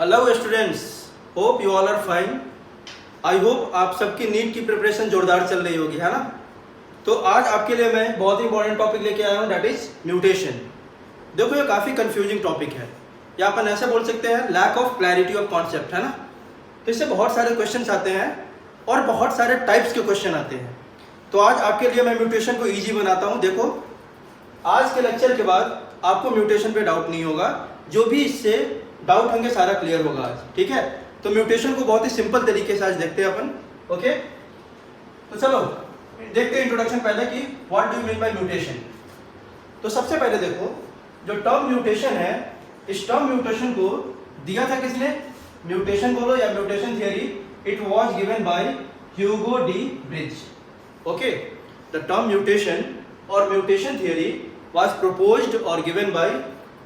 Hello students, hope you all are fine. I hope आप सबकी NEET की preparation जोरदार चल रही होगी, है ना। तो आज आपके लिए मैं बहुत ही इंपॉर्टेंट टॉपिक लेके आया हूँ, दैट इज म्यूटेशन। देखो ये काफ़ी कंफ्यूजिंग टॉपिक है, या अपन ऐसे बोल सकते हैं lack of clarity of concept, है ना। तो इससे बहुत सारे क्वेश्चंस आते हैं और बहुत सारे टाइप्स के क्वेश्चन आते हैं। तो आज आपके लिए मैं म्यूटेशन को ईजी बनाता हूँ। देखो आज के लेक्चर के बाद आपको म्यूटेशन पे डाउट नहीं होगा, जो भी इससे डाउट होंगे सारा क्लियर होगा आज, ठीक है। तो म्यूटेशन को बहुत ही सिंपल तरीके से आज देखते हैं अपन, ओके। तो चलो देखते हैं इंट्रोडक्शन पहले कि what do you mean by mutation. तो सबसे पहले देखो जो टर्म म्यूटेशन है, इस टर्म म्यूटेशन को दिया था किसने? म्यूटेशन बोलो या mutation theory, it was given by Hugo de bridge, okay. The term mutation और म्यूटेशन थियरी वाज प्रपोज्ड और given by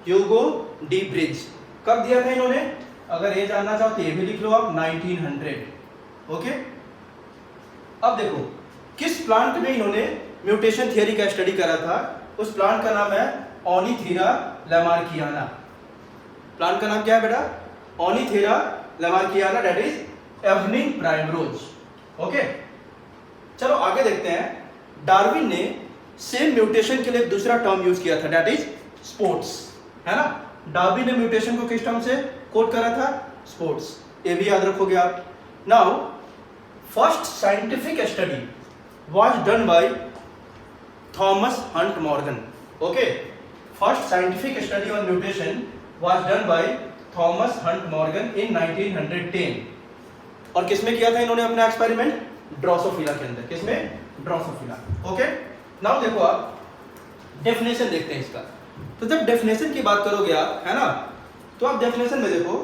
Hugo de bridge. कब दिया था इन्होंने? अगर ये जानना चाहो तो ये भी लिख लो आप, 1900, ओके। अब देखो किस प्लांट में इन्होंने म्यूटेशन थियरी का स्टडी करा था, उस प्लांट का नाम है ओनिथेरा लैमार्कियाना। प्लांट का नाम क्या है बेटा? Oenothera lamarckiana, that is evening primrose, okay. चलो आगे देखते हैं। डार्विन ने सेम म्यूटेशन के लिए एक दूसरा टर्म यूज किया था, दैट इज स्पोर्ट्स, है ना। डार्विन ने म्यूटेशन को किस टर्म से कोट करा था? स्पोर्ट्स। ये भी याद रखोगे आप। Now first scientific study was done by Thomas Hunt Morgan, okay. First scientific study on mutation was done by Thomas Hunt Morgan in 1910। और किसमें किया था इन्होंने अपना एक्सपेरिमेंट? ड्रोसोफिला के अंदर। किसमें? Drosophila, okay. नाउ देखो आप डेफिनेशन देखते हैं इसका। तो जब डेफिनेशन की बात करोगे आप, है ना, तो आप डेफिनेशन में देखो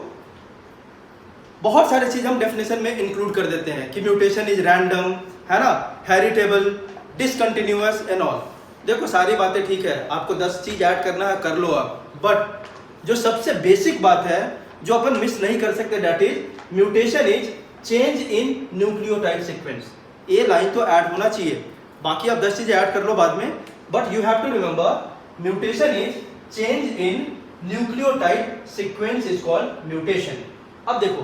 बहुत सारी चीज हम डेफिनेशन में इंक्लूड कर देते हैं कि म्यूटेशन इज रैंडम, है ना, हेरिटेबल, डिसकंटिन्यूअस एंड ऑल। देखो सारी बातें ठीक है, आपको 10 चीज ऐड करना है कर लो आप, बट जो सबसे बेसिक बात है जो अपन मिस नहीं कर सकते, that is mutation is change in nucleotide sequence. ये लाइन तो ऐड होना चाहिए, बाकी आप 10 चीजें ऐड कर लो बाद में, but you have to remember mutation is change in nucleotide sequence is called mutation. अब देखो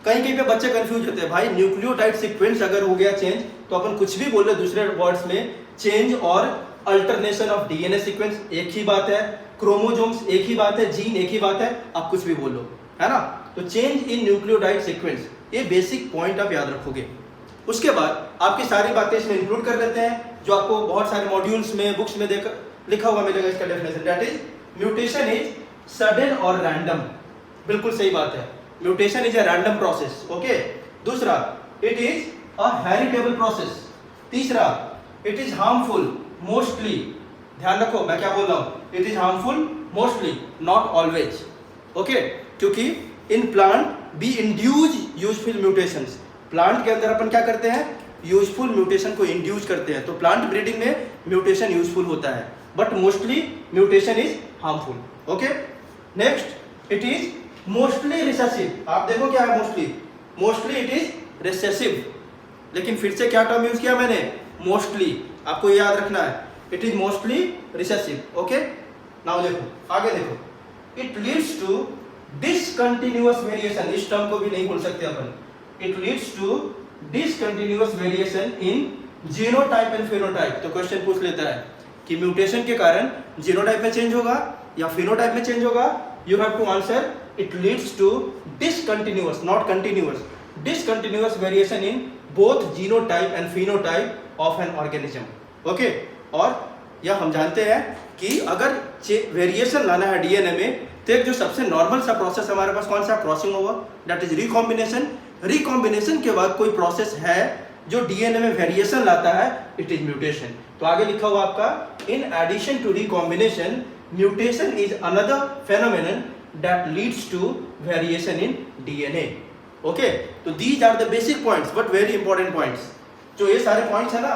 कहीं कहीं पे बच्चे कंफ्यूज होते हैं, भाई न्यूक्लियोटाइड सीक्वेंस अगर हो गया चेंज तो अपन कुछ भी बोल रहे, दूसरे वर्ड्स में चेंज और अल्टरनेशन ऑफ डीएनए सीक्वेंस एक ही बात है, क्रोमोसोम्स एक ही बात है, जीन एक ही बात है, आप कुछ भी बोलो, है ना। तो चेंज इन न्यूक्लियोटाइड सीक्वेंस, ये बेसिक पॉइंट आप याद रखोगे। उसके बाद आपकी सारी बातें इसमें इंक्लूड कर लेते हैं, जो आपको बहुत सारे मॉड्यूल्स में, बुक्स में देकर लिखा हुआ मिलेगा इसका definition, that is mutation is sudden और रैंडम। बिल्कुल सही बात है, mutation is a random process, okay. दूसरा, it is a heritable process. तीसरा, इट इज हार्मफुल मोस्टली। ध्यान रखो मैं क्या बोल रहा हूं, it is harmful mostly, not always, okay. क्योंकि in plant be induce useful mutations. Plant के अंदर अपन क्या करते हैं? यूजफुल म्यूटेशन को इंड्यूस करते हैं। तो प्लांट ब्रीडिंग में म्यूटेशन यूजफुल होता है, but mostly mutation is harmful, okay. Next, it is mostly recessive. आप देखो क्या है mostly? Mostly it is recessive, लेकिन फिर से क्या टर्म यूज किया मैंने? मोस्टली। आपको ये याद रखना है, it is mostly recessive, okay. Now देखो आगे देखो, it leads to discontinuous variation. इस टर्म को भी नहीं बोल सकते अपन। It leads to discontinuous variation in genotype and phenotype. तो क्वेश्चन पूछ लेता है कि म्यूटेशन के कारण जीनोटाइप में चेंज होगा या फेनोटाइप में चेंज होगा। You have to answer it leads to discontinuous, not continuous, discontinuous variation in both genotype and phenotype of an organism, okay. और यह हम जानते हैं कि अगर वेरिएशन लाना है डीएनए में, तो एक जो सबसे नॉर्मल सा प्रोसेस हमारे पास कौन सा? क्रॉसिंग होगा, दैट इज रिकॉम्बिनेशन। रिकॉम्बिनेशन के बाद कोई प्रोसेस है जो डीएनए में वेरिएशन लाता है, इट इज म्यूटेशन। तो आगे लिखा हुआ आपका, in addition to recombination mutation is another phenomenon that leads to variation in DNA, okay. तो these are the basic points but very important points. जो ये सारे पॉइंट्स है ना,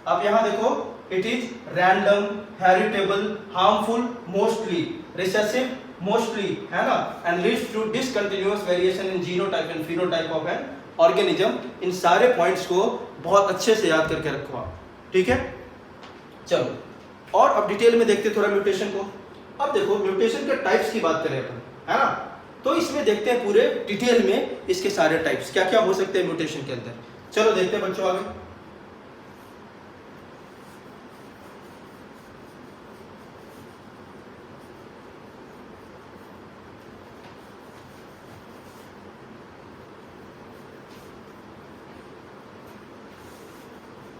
आप यहां देखो, it is random, heritable, harmful mostly, recessive mostly, है ना, and leads to discontinuous variation in genotype and phenotype of an organism. इन सारे पॉइंट्स को बहुत अच्छे से याद करके रखो आप, ठीक है। चलो और अब डिटेल में देखते थोड़ा म्यूटेशन को। अब देखो म्यूटेशन के टाइप्स की बात करें अपन, है ना, तो इसमें देखते हैं पूरे डिटेल में इसके सारे टाइप्स क्या क्या हो सकते हैं म्यूटेशन के अंदर। चलो देखते हैं बच्चों आगे।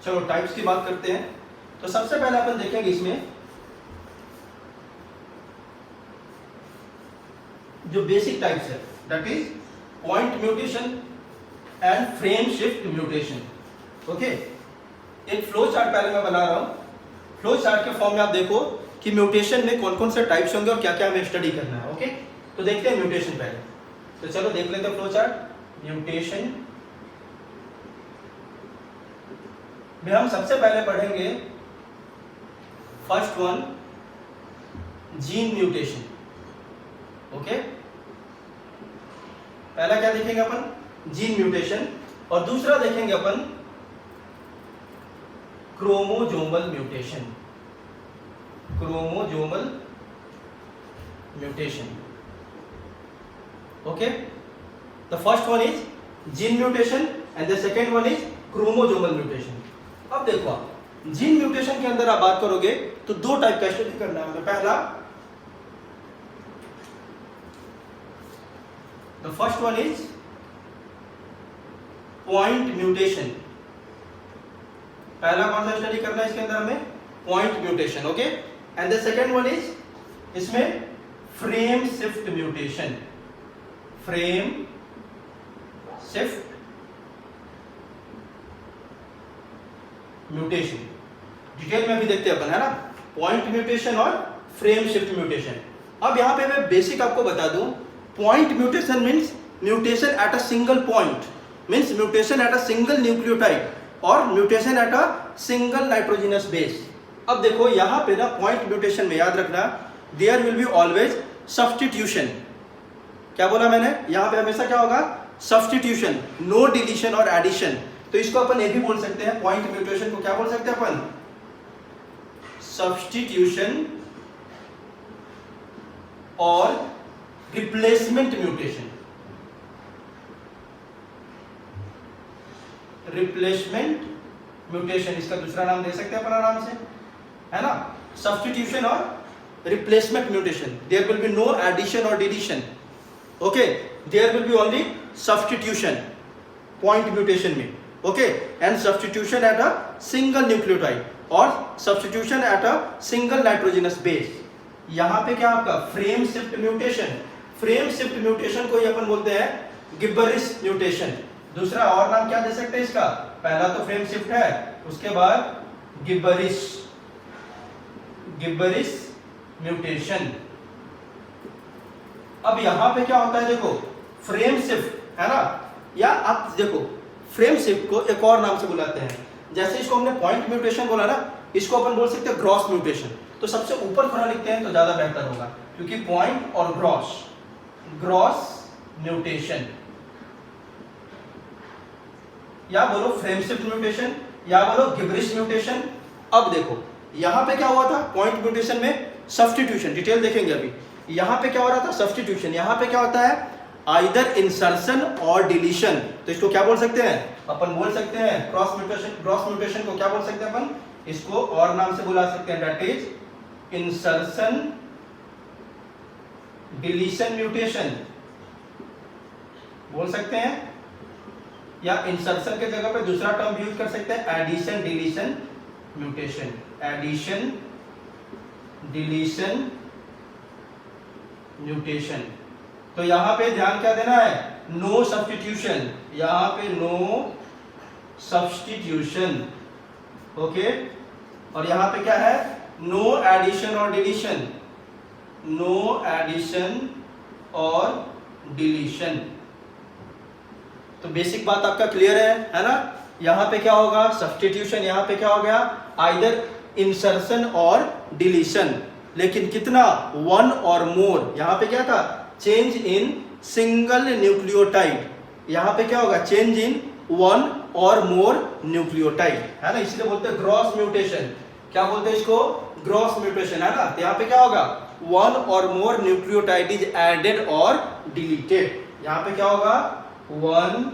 चलो टाइप्स की बात करते हैं। तो सबसे पहले अपन देखेंगे इसमें जो बेसिक टाइप्स है, that is point mutation and frame shift mutation. Okay, एक फ्लो चार्ट पहले मैं बना रहा हूं। फ्लो चार्ट के फॉर्म में आप देखो कि म्यूटेशन में कौन कौन से टाइप्स होंगे और क्या क्या हमें स्टडी करना है। ओके, तो देखते हैं म्यूटेशन पहले। तो चलो देख लेते हैं फ्लो चार्ट। म्यूटेशन में हम सबसे पहले पढ़ेंगे first one, gene mutation. Okay, पहला क्या देखेंगे अपन, जीन म्यूटेशन, और दूसरा देखेंगे अपन chromosomal mutation. Chromosomal mutation. Okay, the first one is gene mutation and the second one is chromosomal mutation. अब देखो आप जीन म्यूटेशन के अंदर आप बात करोगे तो दो टाइप का स्टडी करना है। पहला, the first one is point mutation. पहला कौन सा स्टडी करना है इसके अंदर हमें, point mutation. Okay, and the second one is इसमें frame shift mutation. Frame shift mutation detail में भी देखते हैं अपन, है ना, पॉइंट म्यूटेशन और फ्रेम शिफ्ट म्यूटेशन। अब यहां पे मैं बेसिक आपको बता दूं, point mutation means mutation at a single point, means mutation at a single nucleotide और mutation at a single nitrogenous base. अब देखो यहां पे ना पॉइंट म्यूटेशन में याद रखना, there will be always substitution. क्या बोला मैंने, यहां पे हमेशा क्या होगा, सब्स्टिट्यूशन, नो डिलीशन और एडिशन। तो इसको अपन ये भी बोल सकते हैं, पॉइंट म्यूटेशन को क्या बोल सकते हैं अपन, सब्स्टिट्यूशन और रिप्लेसमेंट म्यूटेशन। रिप्लेसमेंट म्यूटेशन इसका दूसरा नाम दे सकते हैं अपन आराम से, है ना, सब्स्टिट्यूशन और replacement mutation. There will be no addition और deletion. Okay, there will be only substitution point mutation में। Okay, and substitution at a single nucleotide और substitution at a single nitrogenous base. यहां पे क्या आपका frame shift mutation. Frame shift mutation को ही अपन बोलते हैं गिबरेलिस म्यूटेशन। दूसरा और नाम क्या दे सकते हैं इसका, पहला तो फ्रेम शिफ्ट है, उसके बाद गिबरेलिस म्यूटेशन। अब यहां पे क्या होता है, देखो फ्रेम शिफ्ट है ना, या आप देखो फ्रेम शिफ्ट को एक और नाम से बुलाते हैं। जैसे इसको हमने पॉइंट म्यूटेशन बोला ना, इसको अपन बोल सकते हैं ग्रॉस म्यूटेशन। तो सबसे ऊपर थोड़ा लिखते हैं तो ज्यादा बेहतर होगा, क्योंकि पॉइंट और ग्रॉस म्यूटेशन, या बोलो फ्रेम शिफ्ट म्यूटेशन, या बोलो गिबरेलिस म्यूटेशन। अब देखो यहां पे क्या हुआ था, पॉइंट म्यूटेशन में सब्स्टिट्यूशन, डिटेल देखेंगे अभी। यहां पे क्या हो रहा था, सब्स्टिट्यूशन। यहां पे क्या होता है, आइदर इंसर्शन और डिलीशन। तो इसको क्या बोल सकते हैं, अपन बोल सकते हैं क्रॉस म्यूटेशन। क्रॉस म्यूटेशन को क्या बोल सकते हैं अपन, इसको और नाम से बुला सकते हैं, that is insertion deletion mutation बोल सकते हैं, या इंसर्शन के जगह पे दूसरा टर्म यूज कर सकते हैं, addition deletion mutation. Addition deletion mutation. तो यहां पे ध्यान क्या देना है, नो सब्स्टिट्यूशन, यहां पे नो सब्स्टिट्यूशन। ओके, और यहां पे क्या है, नो एडिशन और डिलीशन, नो एडिशन और डिलीशन। तो बेसिक बात आपका क्लियर है ना। यहां पे क्या होगा, सब्स्टिट्यूशन, यहां पे क्या हो गया, आइदर इंसर्शन और डिलीशन, लेकिन कितना, वन और मोर। यहां पे क्या था, चेंज इन सिंगल न्यूक्लियोटाइड। यहां पे क्या होगा, चेंज इन वन और मोर न्यूक्लियोटाइड, है ना, इसलिए बोलते हैं ग्रॉस म्यूटेशन। क्या बोलते हैं इसको, ग्रॉस म्यूटेशन, है ना। तो यहां पे क्या होगा, वन और मोर न्यूक्लियोटाइड इज एडेड और डिलीटेड। यहां पे क्या होगा, वन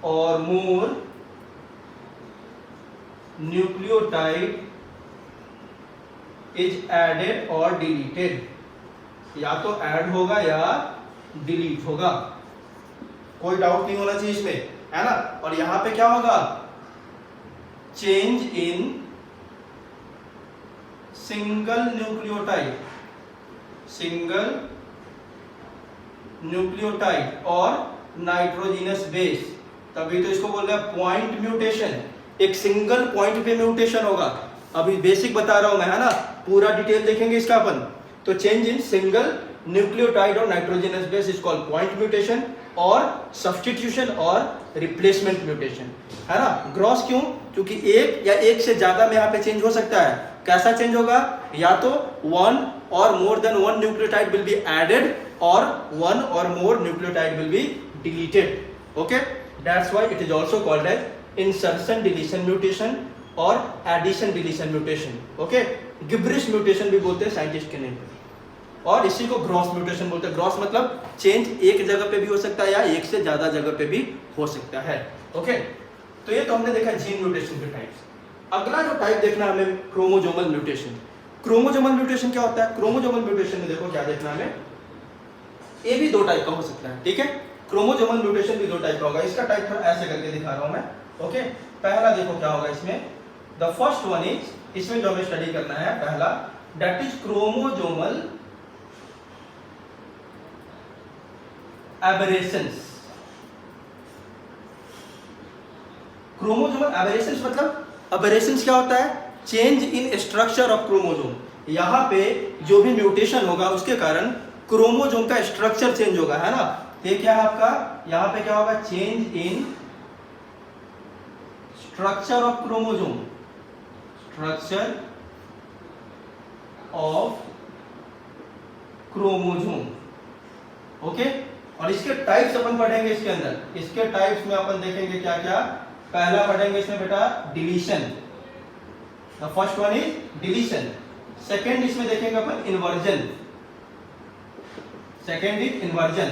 और मोर न्यूक्लियोटाइड इज एडेड और डिलीटेड, या तो ऐड होगा या डिलीट होगा, कोई डाउट नहीं होना चाहिए इसमें, है ना। और यहां पे क्या होगा, चेंज इन सिंगल न्यूक्लियोटाइड और नाइट्रोजिनस बेस, तभी तो इसको बोल रहे हैं पॉइंट म्यूटेशन। एक सिंगल पॉइंट पे म्यूटेशन होगा, अभी बेसिक बता रहा हूं मैं, है ना, पूरा डिटेल देखेंगे इसका अपन। तो चेंज इन सिंगल न्यूक्लियोटाइड और nitrogenous base is called point mutation, और सब्स्टिट्यूशन और रिप्लेसमेंट म्यूटेशन, है ना। ग्रॉस क्यों, क्योंकि एक या एक से ज्यादा में यहाँ पे चेंज हो सकता है। कैसा चेंज होगा, या तो वन और more than one nucleotide will be added और वन और more nucleotide will be deleted. Okay, that's why it is also called as insertion deletion mutation और addition deletion mutation. Okay, gibberish mutation भी बोलते हैं scientist के name पे, और इसी को ग्रॉस म्यूटेशन बोलते हैं। ग्रॉस मतलब चेंज एक जगह पे भी हो सकता है या एक से ज्यादा जगह पे भी हो सकता है। ओके, तो ये तो हमने देखा जीन म्यूटेशन के टाइप्स। अगला जो टाइप देखना है हमें, क्रोमोसोमल म्यूटेशन। क्रोमोसोमल म्यूटेशन क्या होता है, क्रोमोसोमल म्यूटेशन में देखो क्या देखना हमें, ये भी दो टाइप का हो सकता है, ठीक है। क्रोमोसोमल म्यूटेशन भी दो टाइप का होगा, इसका टाइप ऐसे करके दिखा रहा हूं मैं। ओके, पहला देखो क्या होगा इसमें, द फर्स्ट वन इज, इसमें जो हमें स्टडी करना है पहला, that is chromosomal aberrations. Chromosomal aberrations मतलब, एबरेशंस क्या होता है, change in structure of chromosome. यहां पे जो भी म्यूटेशन होगा उसके कारण क्रोमोसोम का स्ट्रक्चर चेंज होगा, है ना। ये क्या है आपका, यहां पे क्या होगा, change in structure of chromosome, structure of chromosome. Okay, और इसके टाइप्स अपन पढ़ेंगे इसके अंदर। इसके टाइप्स में अपन देखेंगे क्या क्या। पहला पढ़ेंगे इसमें बेटा deletion, the first one is deletion. Second इसमें देखेंगे अपन inversion, second is inversion.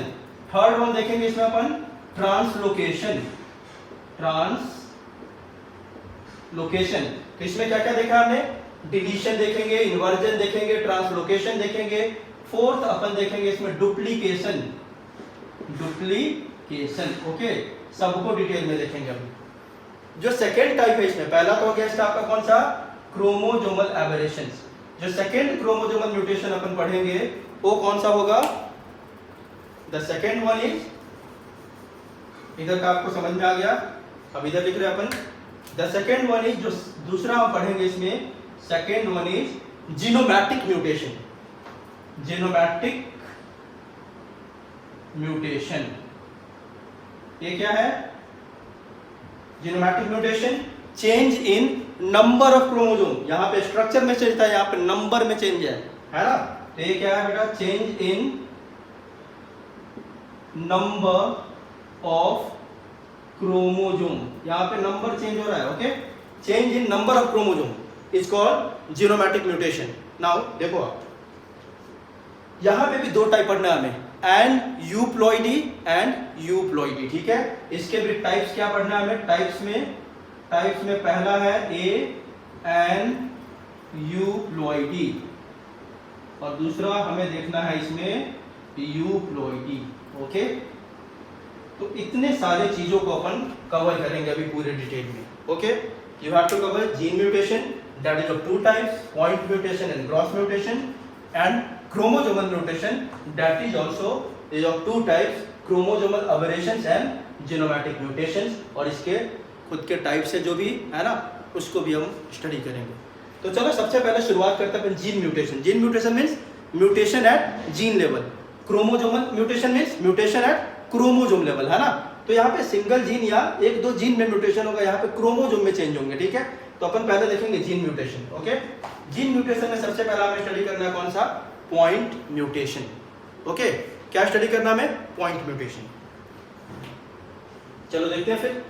Third one देखेंगे इसमें अपन ट्रांसलोकेशन, ट्रांसलोकेशन। तो इसमें क्या क्या देखा हमने, डिलीशन देखेंगे, इन्वर्जन देखेंगे, ट्रांसलोकेशन देखेंगे। फोर्थ अपन देखेंगे इसमें डुप्लीकेशन, डुप्लीकेशन। ओके, सबको डिटेल में देखेंगे अभी। जो सेकेंड टाइप है इसमें, पहला तो हो गया इसका आपका कौन सा, क्रोमोसोमल एबरेशंस। जो सेकेंड क्रोमोसोमल म्यूटेशन अपन पढ़ेंगे वो कौन सा होगा, द सेकेंड वन इज, इधर का आपको समझ में आ गया, अब इधर लिख रहे हैं अपन, द सेकेंड वन इज, जो दूसरा हम पढ़ेंगे इसमें, second one is genomatic mutation, genomatic mutation. ये क्या है, genomatic mutation, change in number of chromosome. यहां पे स्ट्रक्चर में चेंज था, यहां पे नंबर में चेंज है ना। तो ये क्या है बेटा, change in number of chromosome. यहां पे नंबर चेंज हो रहा है। Okay, change in number of chromosome is called genomatic mutation. Now देखो आप, यहां पे भी दो टाइप पढ़ना है हमें, एंड यूप्लॉइडी एंड यूप्लॉइडी, ठीक है। इसके भी टाइप्स क्या पढ़ना है हमें, टाइप्स में पहला है ए एन यूप्लॉइडी, और दूसरा हमें देखना है इसमें यूप्लॉइडी। ओके, तो इतने सारे चीजों को अपन कवर करेंगे अभी पूरे डिटेल में। Okay, you have to cover gene mutation, that is of two types, point mutation and gross mutation, and chromosomal mutation, that is also is of two types, chromosomal aberrations and genomic mutations। और इसके खुद के type से जो भी है ना, उसको भी हम स्टडी करेंगे। तो चलो सबसे पहले शुरुआत करते हैं gene mutation. Gene mutation means mutation at gene level, chromosomal mutation means mutation at chromosome level, है ना। तो यहाँ पे सिंगल जीन या एक दो जीन में म्यूटेशन होगा, यहाँ पे क्रोमोसोम में चेंज होंगे, ठीक है। तो अपन पहले देखेंगे gene mutation. Okay, gene mutation में सबसे पहला हमें स्टडी करना है कौन सा, पॉइंट म्यूटेशन। ओके, क्या स्टडी करना है, पॉइंट म्यूटेशन। चलो देखते हैं फिर।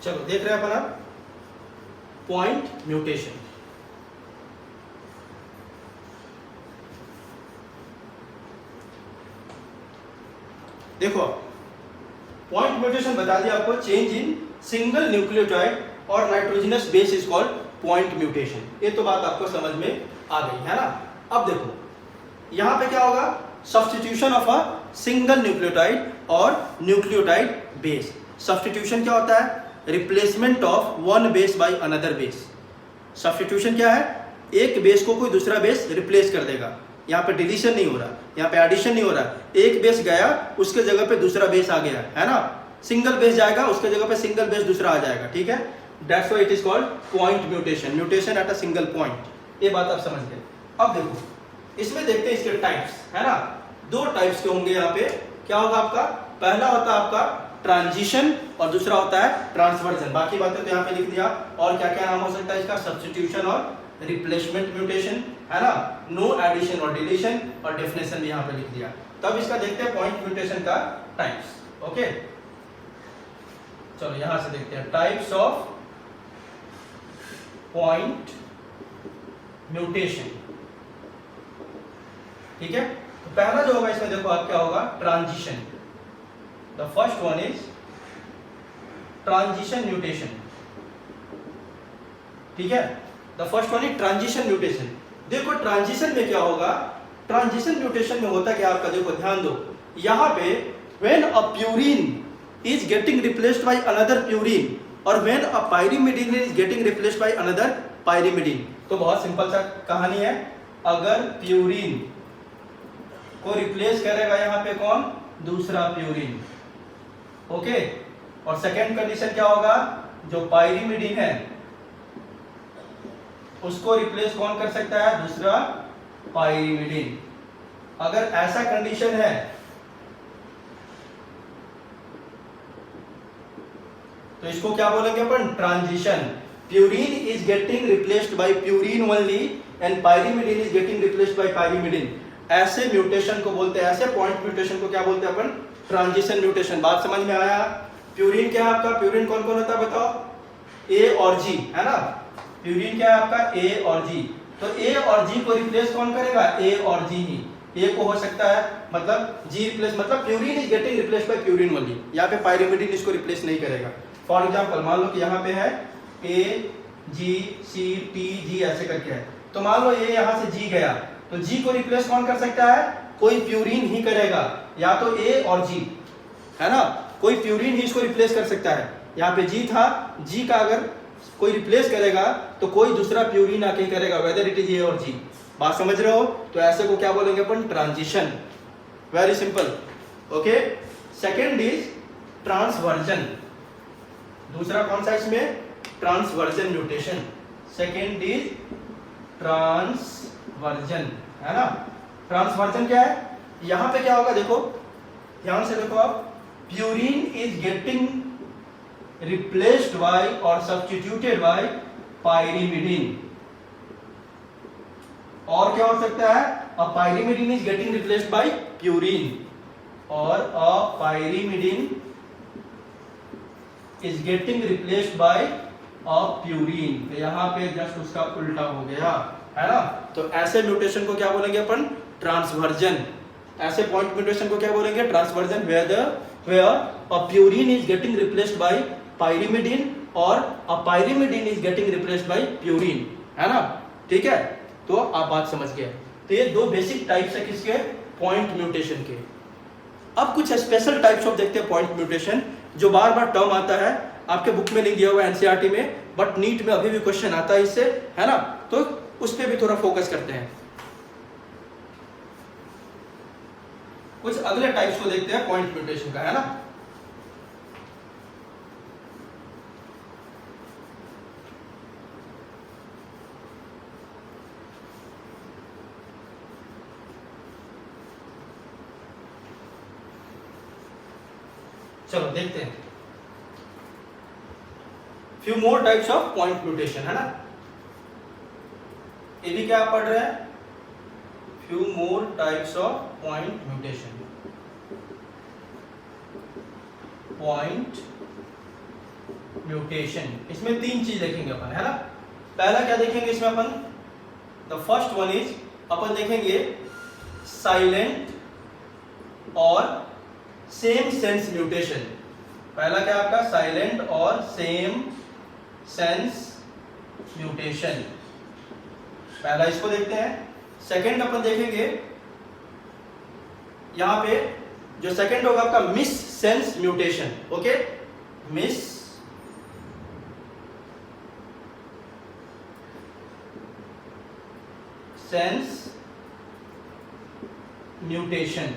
चलो देख रहे हैं अपन अब पॉइंट म्यूटेशन। देखो पॉइंट म्यूटेशन बता दिया आपको, चेंज इन सिंगल न्यूक्लियोटाइड और nitrogenous base is called point mutation. ये तो बात आपको समझ में आ गई है ना। अब देखो यहां पे क्या होगा, substitution of a single nucleotide और न्यूक्लियोटाइड बेस। सब्स्टिट्यूशन क्या होता है, replacement of one base by another base. Substitution क्या है, एक बेस को कोई दूसरा बेस रिप्लेस कर देगा। यहाँ पे डिलीशन नहीं हो रहा, यहाँ पे एडिशन नहीं हो रहा, एक बेस गया उसके जगह पे दूसरा बेस आ गया है ना। सिंगल बेस जाएगा उसके जगह पे सिंगल बेस दूसरा आ जाएगा, ठीक है। That's why it is called point mutation, mutation at a single point. ये बात आप समझ गए। अब देखो इसमें देखते हैं इसके टाइप्स, है ना। दो टाइप्स के होंगे यहाँ पे। क्या होगा आपका, पहला होता है आपका ट्रांजिशन और दूसरा होता है ट्रांसवर्जन। बाकी बातें तो यहाँ पे लिख दिया। और क्या क्या नाम हो सकता है इसका, सब्स्टिट्यूशन और रिप्लेसमेंट म्यूटेशन, है ना। नो एडिशन और डिलीशन और डेफिनेशन भी यहाँ पे लिख दिया। तब इसका देखते हैं पॉइंट म्यूटेशन का टाइप्स। ओके चलो यहां से देखते हैं टाइप्स ऑफ पॉइंट म्यूटेशन, ठीक है। तो पहला जो होगा इसमें देखो आप क्या होगा, transition. The first one is transition mutation, ठीक है। The first one is transition mutation. देखो ट्रांजिशन में क्या होगा, ट्रांजिशन म्यूटेशन में होता क्या आपका, देखो ध्यान दो। यहां पे when a purine is getting replaced by another purine और when a pyrimidine is getting replaced by another pyrimidine. तो बहुत सिंपल सा कहानी है। अगर प्यूरिन को रिप्लेस करेगा यहां पे कौन, दूसरा प्यूरिन, ओके। और सेकेंड कंडीशन क्या होगा, जो पाइरिमिडिन है उसको रिप्लेस कौन कर सकता है, दूसरा पाइरिमिडिन। अगर ऐसा कंडीशन है तो इसको क्या बोलेंगे अपन, transition. Purine is getting replaced by purine only and pyrimidine is getting replaced by pyrimidine. ऐसे म्यूटेशन को बोलते हैं, ऐसे पॉइंट म्यूटेशन को क्या बोलते हैं अपन, ट्रांजिशन म्यूटेशन। बात समझ में आया। प्यूरिन क्या है आपका, प्यूरिन कौन कौन होता है बताओ, ए और जी, है ना। प्यूरिन क्या है आपका, ए और जी। तो ए और जी को रिप्लेस कौन करेगा, ए और जी ही। ए को हो सकता है मतलब जी रिप्लेस, मतलब purine is getting replace by purine only. यहाँ पे पाइरिमिडिन इसको रिप्लेस नहीं करेगा। फॉर एग्जांपल मान लो कि यहाँ पे है ए जी सी टी जी ऐसे करके है, तो मान लो ये यहाँ से जी गया तो जी को रिप्लेस कौन कर सकता है, कोई प्यूरिन ही करेगा, या तो ए और जी, है ना। कोई प्यूरिन ही इसको रिप्लेस कर सकता है। यहाँ पे जी था, जी का अगर कोई रिप्लेस करेगा तो कोई दूसरा प्यूरिन आके करेगा, वेदर इट इज ए और जी। बात समझ रहे हो। तो ऐसे को क्या बोलेंगे अपन, transition. Very simple, okay. Second is transversion. दूसरा कौन सा इसमें, transversion mutation. Second is transversion, है ना। ट्रांसवर्जन क्या है, यहां पे क्या होगा देखो, ध्यान से देखो आप। Purine is getting replaced by और सब्स्टिट्यूटेड बाय पाइरिमिडिन। और क्या हो सकता है, a pyrimidine is getting replaced by purine और a pyrimidine is getting replaced by a purine. तो यहाँ पे जस्ट उसका उल्टा हो गया, है ना। तो ऐसे म्यूटेशन को क्या बोलेंगे अपन, ट्रांसवर्जन। ऐसे पॉइंट म्यूटेशन को क्या बोलेंगे, transversion, where a purine is getting replaced by pyrimidine और a pyrimidine is getting replaced by purine, है ना। ठीक है, तो आप बात समझ गए। तो ये दो बेसिक टाइप्स है किसके, पॉइंट म्यूटेशन के। अब कुछ स्पेशल टाइप्स ऑफ देखते हैं पॉइंट म्यूटेशन, जो बार बार टर्म आता है, आपके बुक में नहीं दिया हुआ एनसीईआरटी में, बट नीट में अभी भी क्वेश्चन आता है इससे, है ना। तो उस पर भी थोड़ा फोकस करते हैं। कुछ अगले टाइप्स को देखते हैं पॉइंट म्यूटेशन का, है ना। चलो देखते हैं few more types of point mutation, है ना। ये भी क्या आप पढ़ रहे हैं, few more types of point mutation. Point mutation. इसमें तीन चीज देखेंगे अपन, है ना। पहला क्या देखेंगे इसमें अपन, द फर्स्ट वन इज अपन देखेंगे साइलेंट और सेम सेंस म्यूटेशन। पहला क्या आपका, साइलेंट और सेम सेंस म्यूटेशन, पहला इसको देखते हैं। सेकंड अपन देखेंगे यहां पे, जो सेकंड होगा आपका miss sense mutation. Okay, miss sense mutation.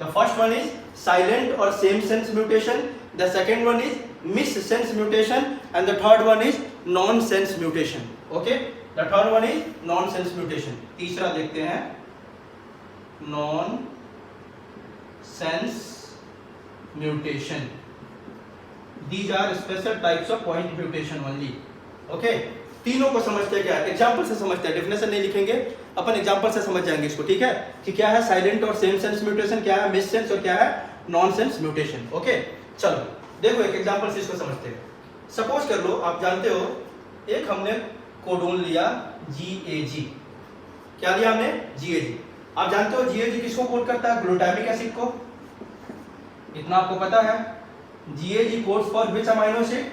The first one is silent or same sense mutation. The second one is miss sense mutation, and the third one is non-sense mutation. Okay? The third one is non-sense mutation. तीसरा देखते हैं non-sense mutation. These are special types of point mutation only. Okay? तीनों को समझते हैं क्या, example से समझते हैं, डेफिनेशन नहीं लिखेंगे अपन, एग्जाम्पल से समझ जाएंगे इसको, ठीक है, कि क्या है साइलेंट और सेम सेंस म्यूटेशन, क्या है मिस सेंस और क्या है नॉन सेंस म्यूटेशन। ओके, चलो देखो एक एग्जाम्पल से इसको समझते हैं। सपोज कर लो, आप जानते हो एक हमने कोडोन लिया GAG, क्या लिया हमने, GAG। आप जानते हो GAG किसको कोड करता है, ग्लूटामिक एसिड को, इतना आपको पता है। GAG codes for which amino acid,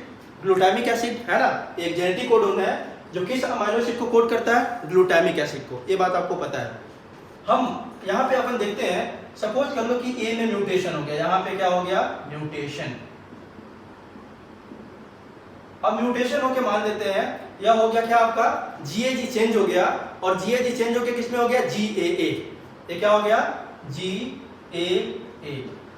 glutamic acid, है ना। एक जेनेटिक कोडोन है जो किस अमाइनो एसिड को कोड करता है, ग्लूटामिक एसिड को, ये बात आपको पता है। हम यहाँ पे अपन देखते हैं, सपोज कर लो कि ए में म्यूटेशन हो गया, यहाँ पे क्या हो गया, म्यूटेशन। अब म्यूटेशन होके मान देते हैं यह हो गया क्या आपका, GAG चेंज हो गया, और GAG चेंज होके किसमें हो गया, GAA। ये क्या हो गया, GAA,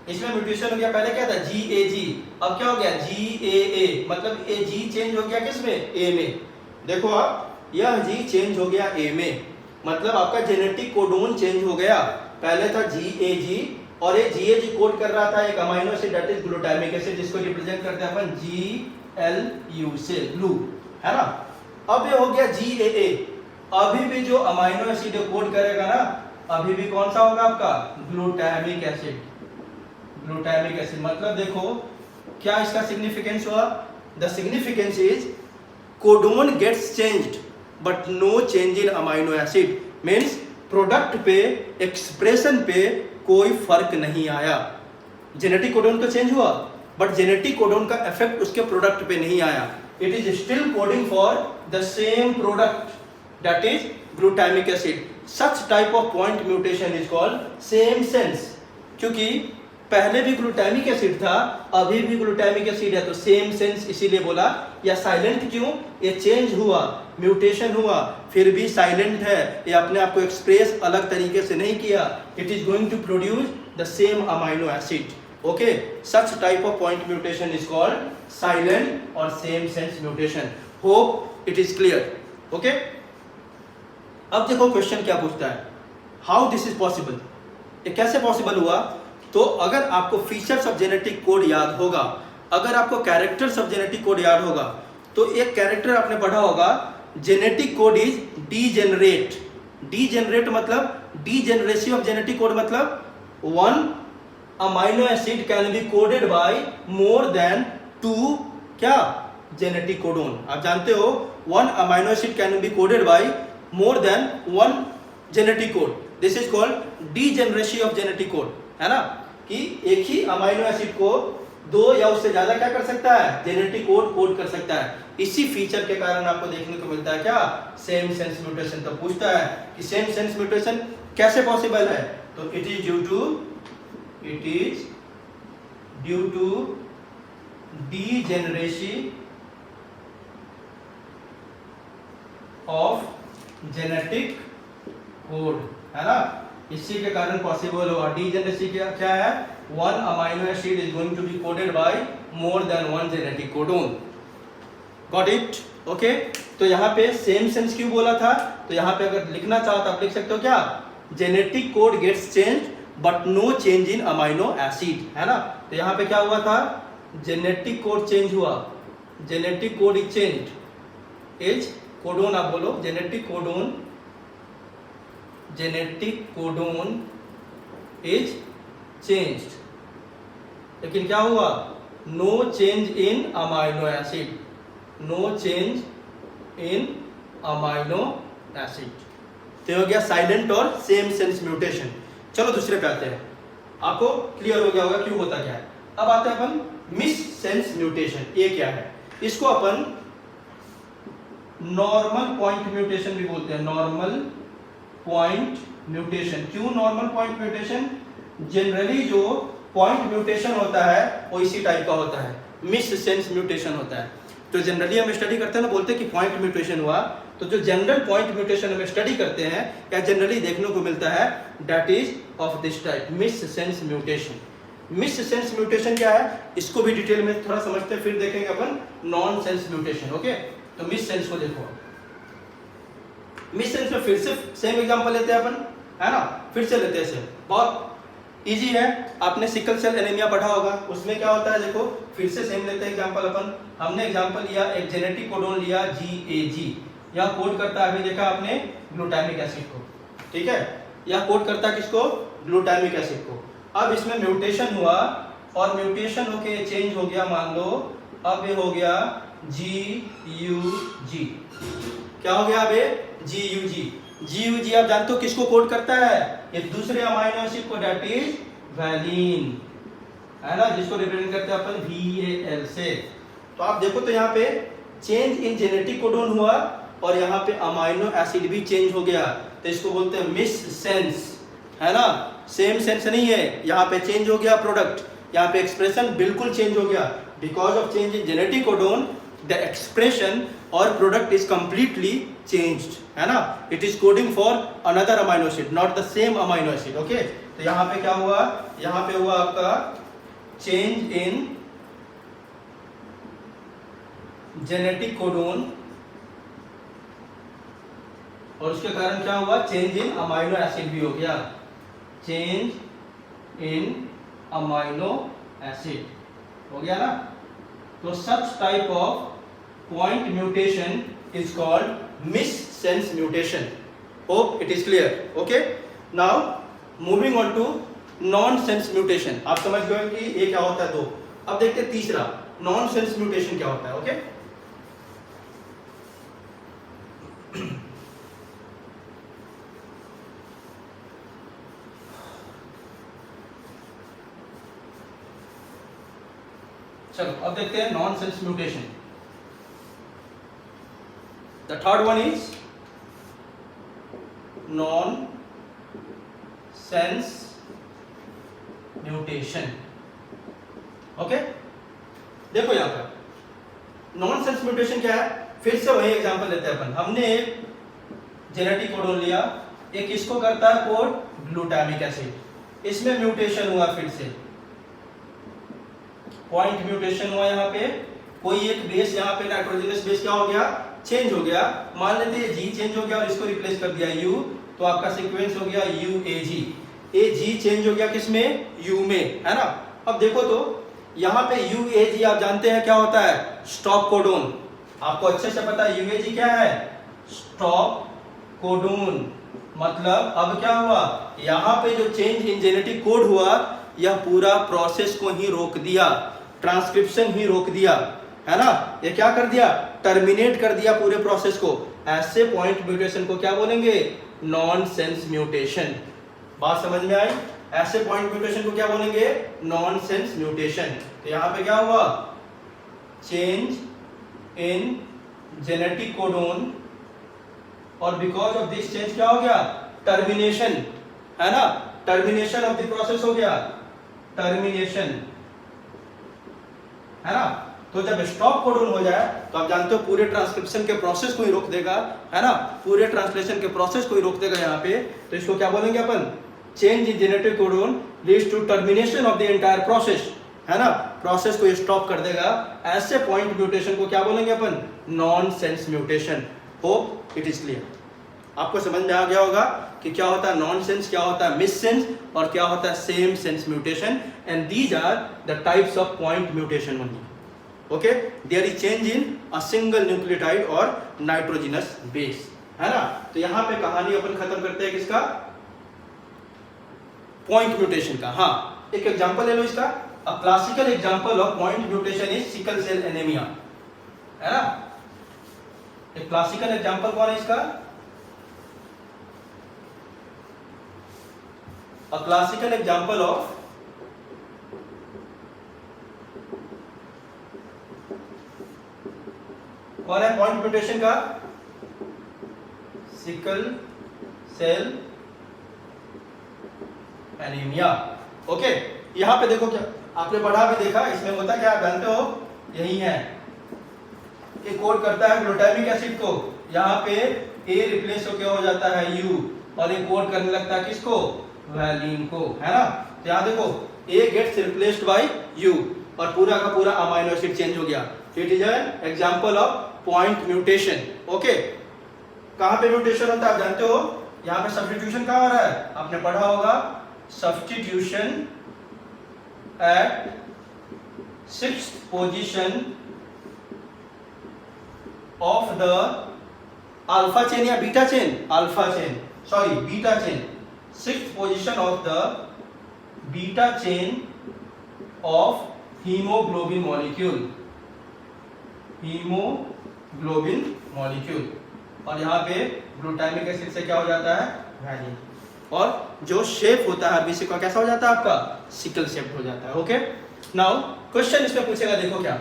इसमें म्यूटेशन हो गया। पहले क्या था, GAG, अब क्या हो गया, GAA, मतलब ये G चेंज हो गया किसमें, A में। देखो आप, यह G चेंज हो गया A में, मतलब आपका जेनेटिक कोडोन चेंज हो गया। पहले था GAG, और ये GAG कोड कर रहा था एक amino acid that is glutamic acid, जिसको रिप्रेजेंट करते हैं अपन GLU से, ग्लू, है ना। अब ये हो गया GAA, अभी भी जो अमाइनो एसिड कोड करेगा ना, अभी भी कौन सा होगा आपका, ग्लूटामिक एसिड। ग्लूटामिक एसिड मतलब देखो क्या इसका सिग्निफिकेंस हुआ, the significance is codon gets changed but no change in amino acid, means product पे, एक्सप्रेशन पे कोई फर्क नहीं आया। जेनेटिक कोडोन तो चेंज हुआ, बट जेनेटिक कोडोन का इफेक्ट उसके प्रोडक्ट पे नहीं आया। It is still coding for the same product that is glutamic acid. Such type of point mutation is called same sense, क्योंकि पहले भी ग्लूटामिक एसिड था, अभी भी ग्लूटामिक एसिड है, तो सेम सेंस इसीलिए बोला। या साइलेंट क्यों, ये चेंज हुआ, म्यूटेशन हुआ, फिर भी साइलेंट है, ये अपने आप को एक्सप्रेस अलग तरीके से नहीं किया, it is going to produce the same amino acid. Okay, such type of point mutation is called silent और same sense mutation. Hope it is clear. Okay, अब देखो क्वेश्चन क्या पूछता है, हाउ दिस इज पॉसिबल, ये कैसे possible हुआ। तो अगर आपको फीचर्स ऑफ जेनेटिक कोड याद होगा, अगर आपको कैरेक्टर्स ऑफ जेनेटिक कोड याद होगा, तो एक कैरेक्टर आपने पढ़ा होगा, genetic code is degenerate. Degenerate मतलब डीजेनरेसी ऑफ जेनेटिक कोड, मतलब one amino acid can be coded by more than two क्या, जेनेटिक कोडोन। आप जानते हो one amino acid can be coded by more than one genetic code, this is called degeneracy of genetic code, है ना, कि एक ही amino acid को दो या उससे ज्यादा क्या कर सकता है, जेनेटिक कोड कोड कर सकता है। इसी फीचर के कारण आपको देखने को मिलता है क्या, सेम सेंस म्यूटेशन। तो पूछता है कि सेम सेंस म्यूटेशन कैसे पॉसिबल है, तो it is due to degeneracy of genetic code, है ना, इसी के कारण पॉसिबल होगा। डीजेनरेसी क्या है, one amino acid is going to be coded by more than one genetic codon. Got it. Okay, तो यहाँ पे सेम सेंस क्यों बोला था, तो यहाँ पे अगर लिखना चाहो तो आप लिख सकते हो क्या, genetic code gets change but no change in amino acid, है ना। तो यहाँ पे क्या हुआ था, जेनेटिक कोड चेंज हुआ, genetic code is changed, is codon आप बोलो, जेनेटिक कोडोन इज चेंज्ड, लेकिन क्या हुआ, no change in amino acid, no change in amino acid. तो हो गया साइलेंट और सेम सेंस म्यूटेशन। चलो दूसरे पे आते हैं, आपको क्लियर हो गया होगा क्यों होता क्या है। अब आते हैं अपन मिस सेंस म्यूटेशन। ये क्या है? इसको अपन नॉर्मल पॉइंट म्यूटेशन भी बोलते हैं, नॉर्मल पॉइंट म्यूटेशन। क्यों नॉर्मल पॉइंट म्यूटेशन? जनरली जो पॉइंट म्यूटेशन होता है वो इसी टाइप का होता है, मिस सेंस म्यूटेशन होता है। तो जनरली हम स्टडी करते हैं ना, बोलते हैं कि पॉइंट म्यूटेशन हुआ, तो जो जनरल पॉइंट म्यूटेशन हम स्टडी करते हैं या जनरली देखने को मिलता है, that is of this type, miss sense mutation. Miss sense mutation क्या है इसको भी डिटेल में थोड़ा समझते हैं, फिर देखेंगे अपन नॉन सेंस म्यूटेशन। ओके, तो मिस सेंस को देखो। मिस सेंस में फिर से सेम एग्जांपल लेते हैं अपन, है ना, फिर से लेते हैं सेम, बहुत इजी है। आपने सिकल सेल एनीमिया पढ़ा होगा, उसमें क्या होता है देखो, फिर से सेम लेते हैं एग्जांपल अपन। हमने एग्जांपल लिया, एक जेनेटिक कोडोन लिया GAG, यह कोड करता है, अभी देखा आपने, ग्लूटामिक एसिड को, ठीक है, यह कोड करता है किसको? ग्लूटामिक एसिड को। अब इसमें म्यूटेशन हुआ और म्यूटेशन होके चेंज हो गया, मान लो अब ये हो गया GUG। क्या हो गया अब ये? GUG। GUG आप जानते हो किसको कोड करता है? ये दूसरे अमाइनो एसिड को, डेट इज वैलिन, है ना, जिसको रिप्रेजेंट करते हैं अपन VAL से। तो आप देखो तो यहाँ पे चेंज इन जेनेटिक कोडोन हुआ और यहाँ पे अमाइनो एसिड भी चेंज हो गया, तो इसको बोलते हैं मिस सेंस, है ना, सेम सेंस नहीं है, यहाँ पे चेंज हो गया प्रोडक्ट, यहाँ पे एक्सप्रेशन बिल्कुल चेंज हो गया। Because of change in genetic codon the expression और प्रोडक्ट इज कंप्लीटली चेंज्ड, है ना, it is coding for another amino acid, not the same amino acid. Okay, तो यहाँ पे क्या हुआ? यहाँ पे हुआ आपका चेंज इन जेनेटिक कोडोन और उसके कारण क्या हुआ? चेंज इन अमाइनो एसिड भी हो गया, चेंज इन अमाइनो एसिड हो गया ना। तो such type of point mutation is called missense mutation. Hope it is clear. Okay, now moving on to nonsense mutation. आप समझ गए कि ये क्या होता है दो। अब देखते हैं तीसरा, नॉन सेंस म्यूटेशन क्या होता है। ओके, चलो अब देखते हैं non sense mutation. The third one is non sense mutation. Okay, देखो यहां पर नॉन सेंस म्यूटेशन क्या है, फिर से वही एग्जांपल लेते हैं अपन। हमने एक जेनेटिक कोडोन लिया, एक इसको करता है कोड ग्लूटामिक एसिड, इसमें म्यूटेशन हुआ, फिर से पॉइंट म्यूटेशन हुआ, यहाँ पे कोई एक बेस, यहाँ पे नाइट्रोजनस बेस क्या हो गया? चेंज हो गया। मान लेते हैं G चेंज हो गया और इसको रिप्लेस कर दिया U, तो आपका सीक्वेंस हो गया UAG। G चेंज हो गया किसमें? U में, है ना। अब देखो तो यहाँ पे UAG आप जानते हैं क्या होता है? Stop codon. आपको अच्छे से पता है UAG क्या है? Stop codon. मतलब अब क्या हुआ? यहाँ पे जो चेंज इन जेनेटिक कोड हुआ, यह पूरा प्रोसेस को ही रोक दिया, ट्रांसक्रिप्शन ही रोक दिया, है ना। ये क्या कर दिया? टर्मिनेट कर दिया पूरे प्रोसेस को। ऐसे पॉइंट म्यूटेशन को क्या बोलेंगे? Non sense mutation. बात समझ में आई? ऐसे पॉइंट म्यूटेशन को क्या बोलेंगे? Non sense mutation. तो यहाँ पे क्या हुआ? चेंज इन जेनेटिक कोडोन और बिकॉज ऑफ दिस चेंज क्या हो गया? टर्मिनेशन, है ना, टर्मिनेशन ऑफ द प्रोसेस हो गया, टर्मिनेशन, है ना। तो जब स्टॉप कोडोन हो जाए तो आप जानते हो पूरे ट्रांसक्रिप्शन के प्रोसेस को ही रोक देगा, है ना, पूरे ट्रांसलेशन के प्रोसेस को ही रोक देगा यहाँ पे। तो इसको क्या बोलेंगे अपन? Change in genetic codon leads to termination of the entire process, है ना, प्रोसेस को स्टॉप कर देगा। ऐसे पॉइंट म्यूटेशन को क्या बोलेंगे अपन? Nonsense mutation. Hope it is clear. आपको समझ में आ गया होगा कि क्या होता है नॉन सेंस, क्या होता है मिस सेंस और क्या होता है same sense mutation, and these are the types of point mutation only. Okay, there is change in a single nucleotide और नाइट्रोजनस बेस, है ना। तो यहाँ पे कहानी अपन खत्म करते हैं किसका? पॉइंट म्यूटेशन का। हाँ, एक एग्जांपल ले लो इसका। A classical example of point mutation is sickle cell anaemia, है ना। एक क्लासिकल एग्जांपल कौन है इसका? अ क्लासिकल एग्जांपल ऑफ कौन है पॉइंट म्यूटेशन का? Sickle cell anaemia. ओके, यहां पे देखो, क्या आपने पढ़ा भी देखा, इसमें होता क्या आप जानते हो? यही है, ये कोड करता है ग्लूटामिक एसिड को, यहाँ पे ए रिप्लेस होके हो जाता है यू, और ये कोड करने लगता है किसको? वैलिन को, है ना। तो यहाँ देखो, A gets replaced by U और पूरा का पूरा अमाइनो एसिड चेंज हो गया। It is an example of point mutation. Okay, कहां पे म्यूटेशन होता है आप जानते हो? यहाँ पे सब्स्टिट्यूशन कहां हो रहा है? आपने पढ़ा होगा, substitution at 6th position of the alpha chain या beta chain, alpha chain, sorry beta chain, 6th position of the beta chain of haemoglobin molecule, haemoglobin molecule. और यहाँ पे ग्लूटामिक एसिड से क्या हो जाता है? वैलिन। और जो शेप होता है आरबीसी का कैसा हो जाता है आपका? सिकल शेप हो जाता है। ओके, नाउ क्वेश्चन इसमें पूछेगा, देखो क्या,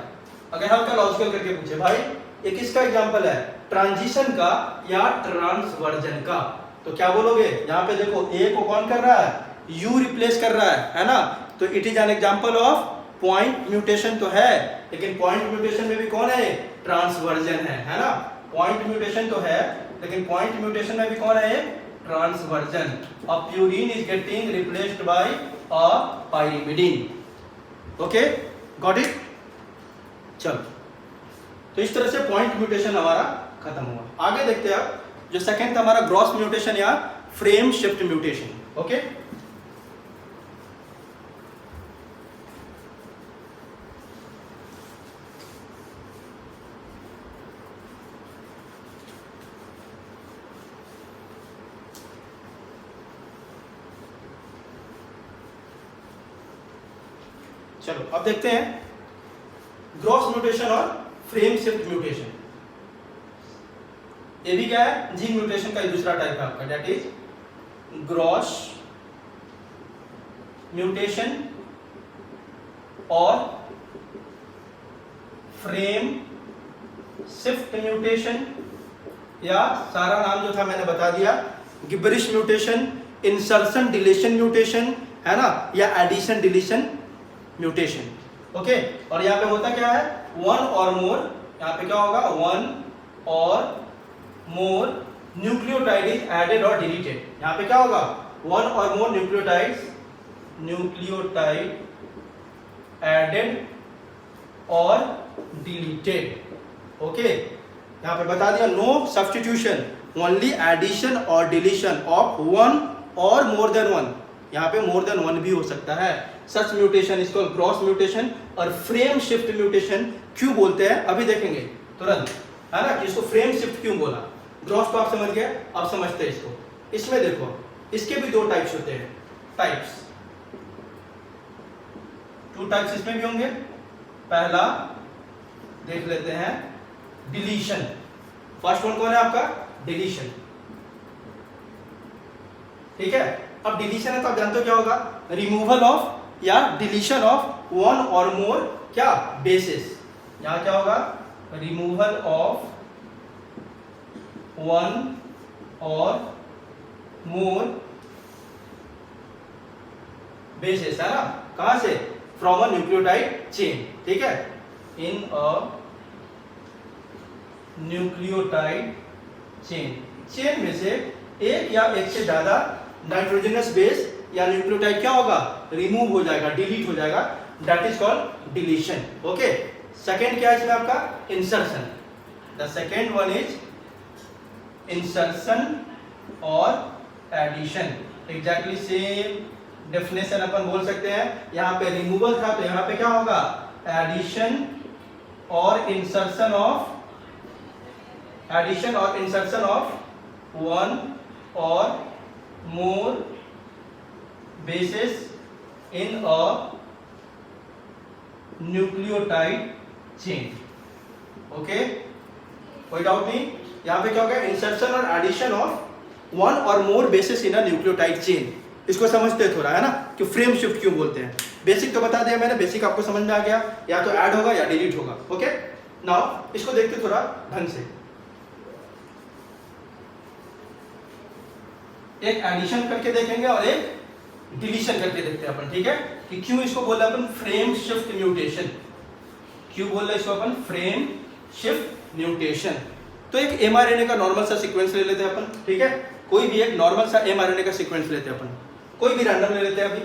अगर हल्का लॉजिकल करके पूछे, भाई ये किसका एग्जांपल है? ट्रांजिशन का या ट्रांसवर्जन का? तो क्या बोलोगे? यहाँ पे देखो, ए को कौन कर रहा है? यू रिप्लेस कर रहा है ना। तो it is an example of point mutation तो है, लेकिन पॉइंट म्यूटेशन में भी कौन है? ट्रांसवर्जन है ना। पॉइंट म्यूटेशन तो है, लेकिन पॉइंट म्यूटेशन में भी कौन है? Transversion. A purine is getting replaced by a pyrimidine. Okay, got it? चलो, तो इस तरह से पॉइंट म्यूटेशन हमारा खत्म हुआ। आगे देखते हैं अब, जो सेकंड था हमारा ग्रॉस म्यूटेशन या फ्रेम शिफ्ट म्यूटेशन। ओके, चलो अब देखते हैं ग्रॉस म्यूटेशन और फ्रेम शिफ्ट म्यूटेशन। ये भी क्या है? जीन म्यूटेशन का दूसरा टाइप है आपका, दैट इज ग्रॉस म्यूटेशन और फ्रेम शिफ्ट म्यूटेशन, या सारा नाम जो था मैंने बता दिया, गिबरिश म्यूटेशन, इंसर्शन डिलीशन म्यूटेशन, है ना, या एडिशन डिलीशन म्यूटेशन। ओके, और यहाँ पे होता क्या है? वन और मोर, यहाँ पे क्या होगा? वन और मोर न्यूक्लियोटाइड इज एडेड और डिलीटेड। यहाँ पे क्या होगा? वन और मोर न्यूक्लियोटाइड एडेड और डिलीटेड। ओके, यहाँ पे बता दिया, नो सब्स्टिट्यूशन, ओनली एडिशन और डिलीशन ऑफ वन और मोर देन वन। यहाँ पे मोर देन वन भी हो सकता है। सच म्यूटेशन इसको ग्रॉस म्यूटेशन और फ्रेम शिफ्ट म्यूटेशन क्यों बोलते हैं अभी देखेंगे तुरंत, है ना, कि इसको फ्रेम शिफ्ट क्यों बोला। ग्रॉस तो आप समझ गए, अब समझते हैं इसको। इसमें देखो, इसके भी दो टाइप्स होते हैं, टाइप्स, टू टाइप्स इसमें भी होंगे। पहला देख लेते हैं, डिलीशन। फर्स्ट वन कौन है आपका? डिलीशन। ठीक है, अब डिलीशन है तो आप जानते हो क्या होगा? रिमूवल ऑफ या डिलीशन ऑफ वन और मोर क्या बेसिस। यहां क्या होगा? रिमूवल ऑफ वन और मोर बेसिस, है ना। कहां से? From a nucleotide chain. ठीक है, इन अ न्यूक्लियोटाइड चेन, चेन में से एक या एक से ज्यादा नाइट्रोजनस बेस या न्यूक्लियोटाइड क्या होगा? रिमूव हो जाएगा, डिलीट हो जाएगा, that is called deletion. Okay, second क्या है इसमें आपका? Insertion. The second one is insertion और एडिशन। एग्जैक्टली सेम डेफिनेशन अपन बोल सकते हैं। यहाँ पे रिमूवल था तो यहाँ पे क्या होगा? एडिशन और इंसर्शन ऑफ, एडिशन और इंसर्शन ऑफ वन और मोर bases in a nucleotide chain. Okay, कोई डाउट नहीं? यहाँ पे क्या होगा? इंसर्शन और एडिशन ऑफ वन और more bases in a nucleotide chain. इसको समझते हैं थोड़ा, है ना, कि फ्रेम शिफ्ट क्यों बोलते हैं। बेसिक तो बता दिया मैंने, बेसिक आपको समझ में आ गया, या तो ऐड होगा या डिलीट होगा। ओके, नाउ इसको देखते थोड़ा ढंग से। एक एडिशन करके देखेंगे और एक डिलीशन करके देखते हैं अपन, ठीक है, कि क्यों इसको बोल रहे अपन फ्रेम शिफ्ट म्यूटेशन, क्यों बोल रहे इसको अपन फ्रेम शिफ्ट म्यूटेशन। तो एक mRNA का नॉर्मल सा सीक्वेंस ले लेते हैं अपन, ठीक है, कोई भी एक नॉर्मल सा mRNA का सीक्वेंस लेते हैं अपन, कोई भी रैंडम ले लेते हैं अभी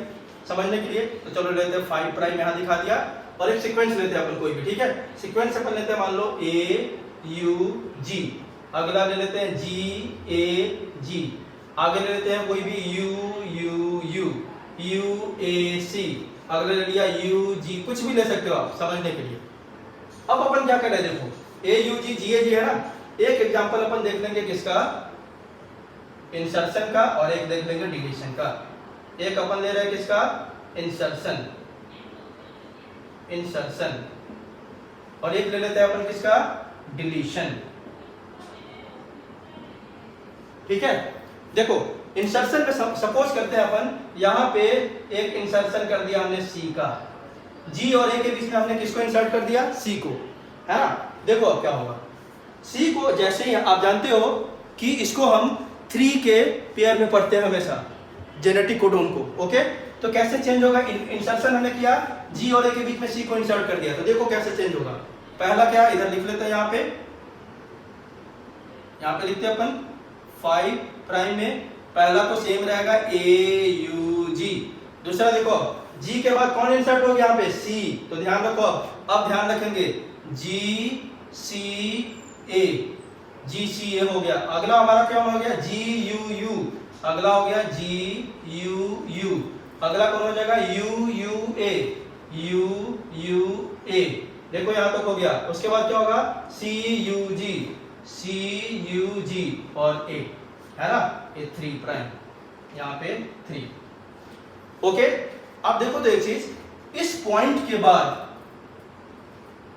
समझने के लिए। तो चलो लेते हैं 5 प्राइम यहाँ दिखा दिया, और एक सीक्वेंस लेते हैं अपन कोई भी, ठीक है। सीक्वेंस अपन लेते हैं मान लो AUG, अगला ले लेते हैं GAG, आगे ले लेते हैं कोई भी UUU, UAC, अगला ले लिया UG, कुछ भी ले सकते हो आप समझने के लिए। अब अपन क्या कर रहे हैं, देखो AUG GAG है ना, एक एग्जांपल अपन देख लेंगे किसका, इंसर्शन का, और एक देख लेंगे डिलीशन का। एक अपन ले रहे हैं किसका, इंसर्शन, इंसर्शन, और एक ले लेते हैं अपन किसका, डिलीशन, ठीक है। देखो इंसर्शन में सपोज करते हैं अपन, यहाँ पे एक इंसर्शन कर दिया हमने C का, G और A के बीच में हमने किसको इंसर्ट कर दिया, C को, है ना। देखो अब क्या होगा, C को जैसे ही आप जानते हो कि इसको हम 3 के पेयर में पढ़ते हैं हमेशा, जेनेटिक कोडोन को। ओके, तो कैसे चेंज होगा, इंसर्शन हमने किया, G और A के बीच में C को इंसर्ट कर दिया, तो देखो कैसे चेंज होगा। पहला क्या, इधर लिख लेते हैं, यहाँ पे लिखते हैं अपन 5 प्राइम में, पहला तो सेम रहेगा AUG, दूसरा देखो G के बाद कौन इंसर्ट हो गया यहाँ पे, C, तो ध्यान रखो, अब ध्यान रखेंगे GCA, GCA हो गया। अगला हमारा क्या हो गया, GUU, अगला हो गया GUU, अगला कौन हो जाएगा, UUA, UUA, देखो यहाँ तक हो गया। उसके बाद क्या होगा, CUG, CUG और A, है ना, ये 3 प्राइम, यहाँ पे 3। ओके, अब देखो तो एक चीज, इस पॉइंट के बाद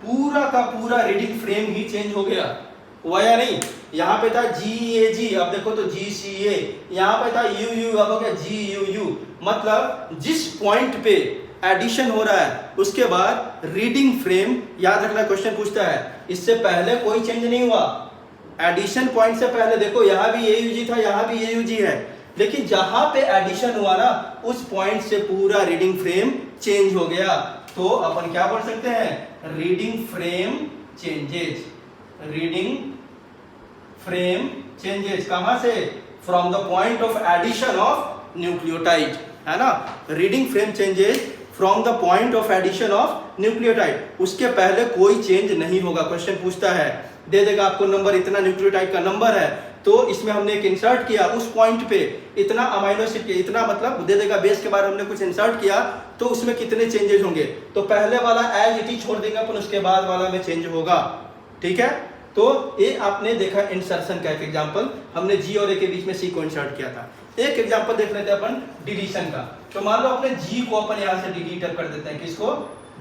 पूरा का पूरा रीडिंग फ्रेम ही चेंज हो गया, हुआ या नहीं। यहाँ पे था GAG, अब देखो तो GCA, यहाँ पे था UU, अब हो गया GUU। मतलब जिस पॉइंट पे एडिशन हो रहा है उसके बाद रीडिंग फ्रेम, याद रखना क्वेश्चन पूछता है, इससे पहले कोई चेंज नहीं हुआ। एडिशन पॉइंट से पहले देखो यहाँ भी AUG था, यहाँ भी AUG है, लेकिन जहां पे एडिशन हुआ ना उस पॉइंट से पूरा रीडिंग फ्रेम चेंज हो गया। तो अपन क्या बोल सकते हैं, reading frame changes, reading frame changes कहां से, from the point of addition of nucleotide, है ना। Reading frame changes from the point of addition of nucleotide, उसके पहले कोई चेंज नहीं होगा। क्वेश्चन पूछता है, दे देगा आपको नंबर, इतना न्यूक्लियोटाइड का नंबर है, तो इसमें हमने एक इंसर्ट किया, उस पॉइंट पे इतना अमाइनो एसिड, इतना मतलब दे देगा बेस के बाद हमने कुछ इंसर्ट किया, तो उसमें कितने चेंजेस होंगे। तो पहले वाला एज इट इज छोड़ देंगे अपन, उसके बाद वाला में चेंज होगा, ठीक है। तो ये आपने देखा इंसर्शन का एक एग्जांपल, हमने G और A के बीच में C को इंसर्ट किया था। एक एग्जांपल देख लेते हैं अपन डिलीशन का। तो मान लो अपने G को अपन यहाँ से डिलीट कर देते हैं, किसको,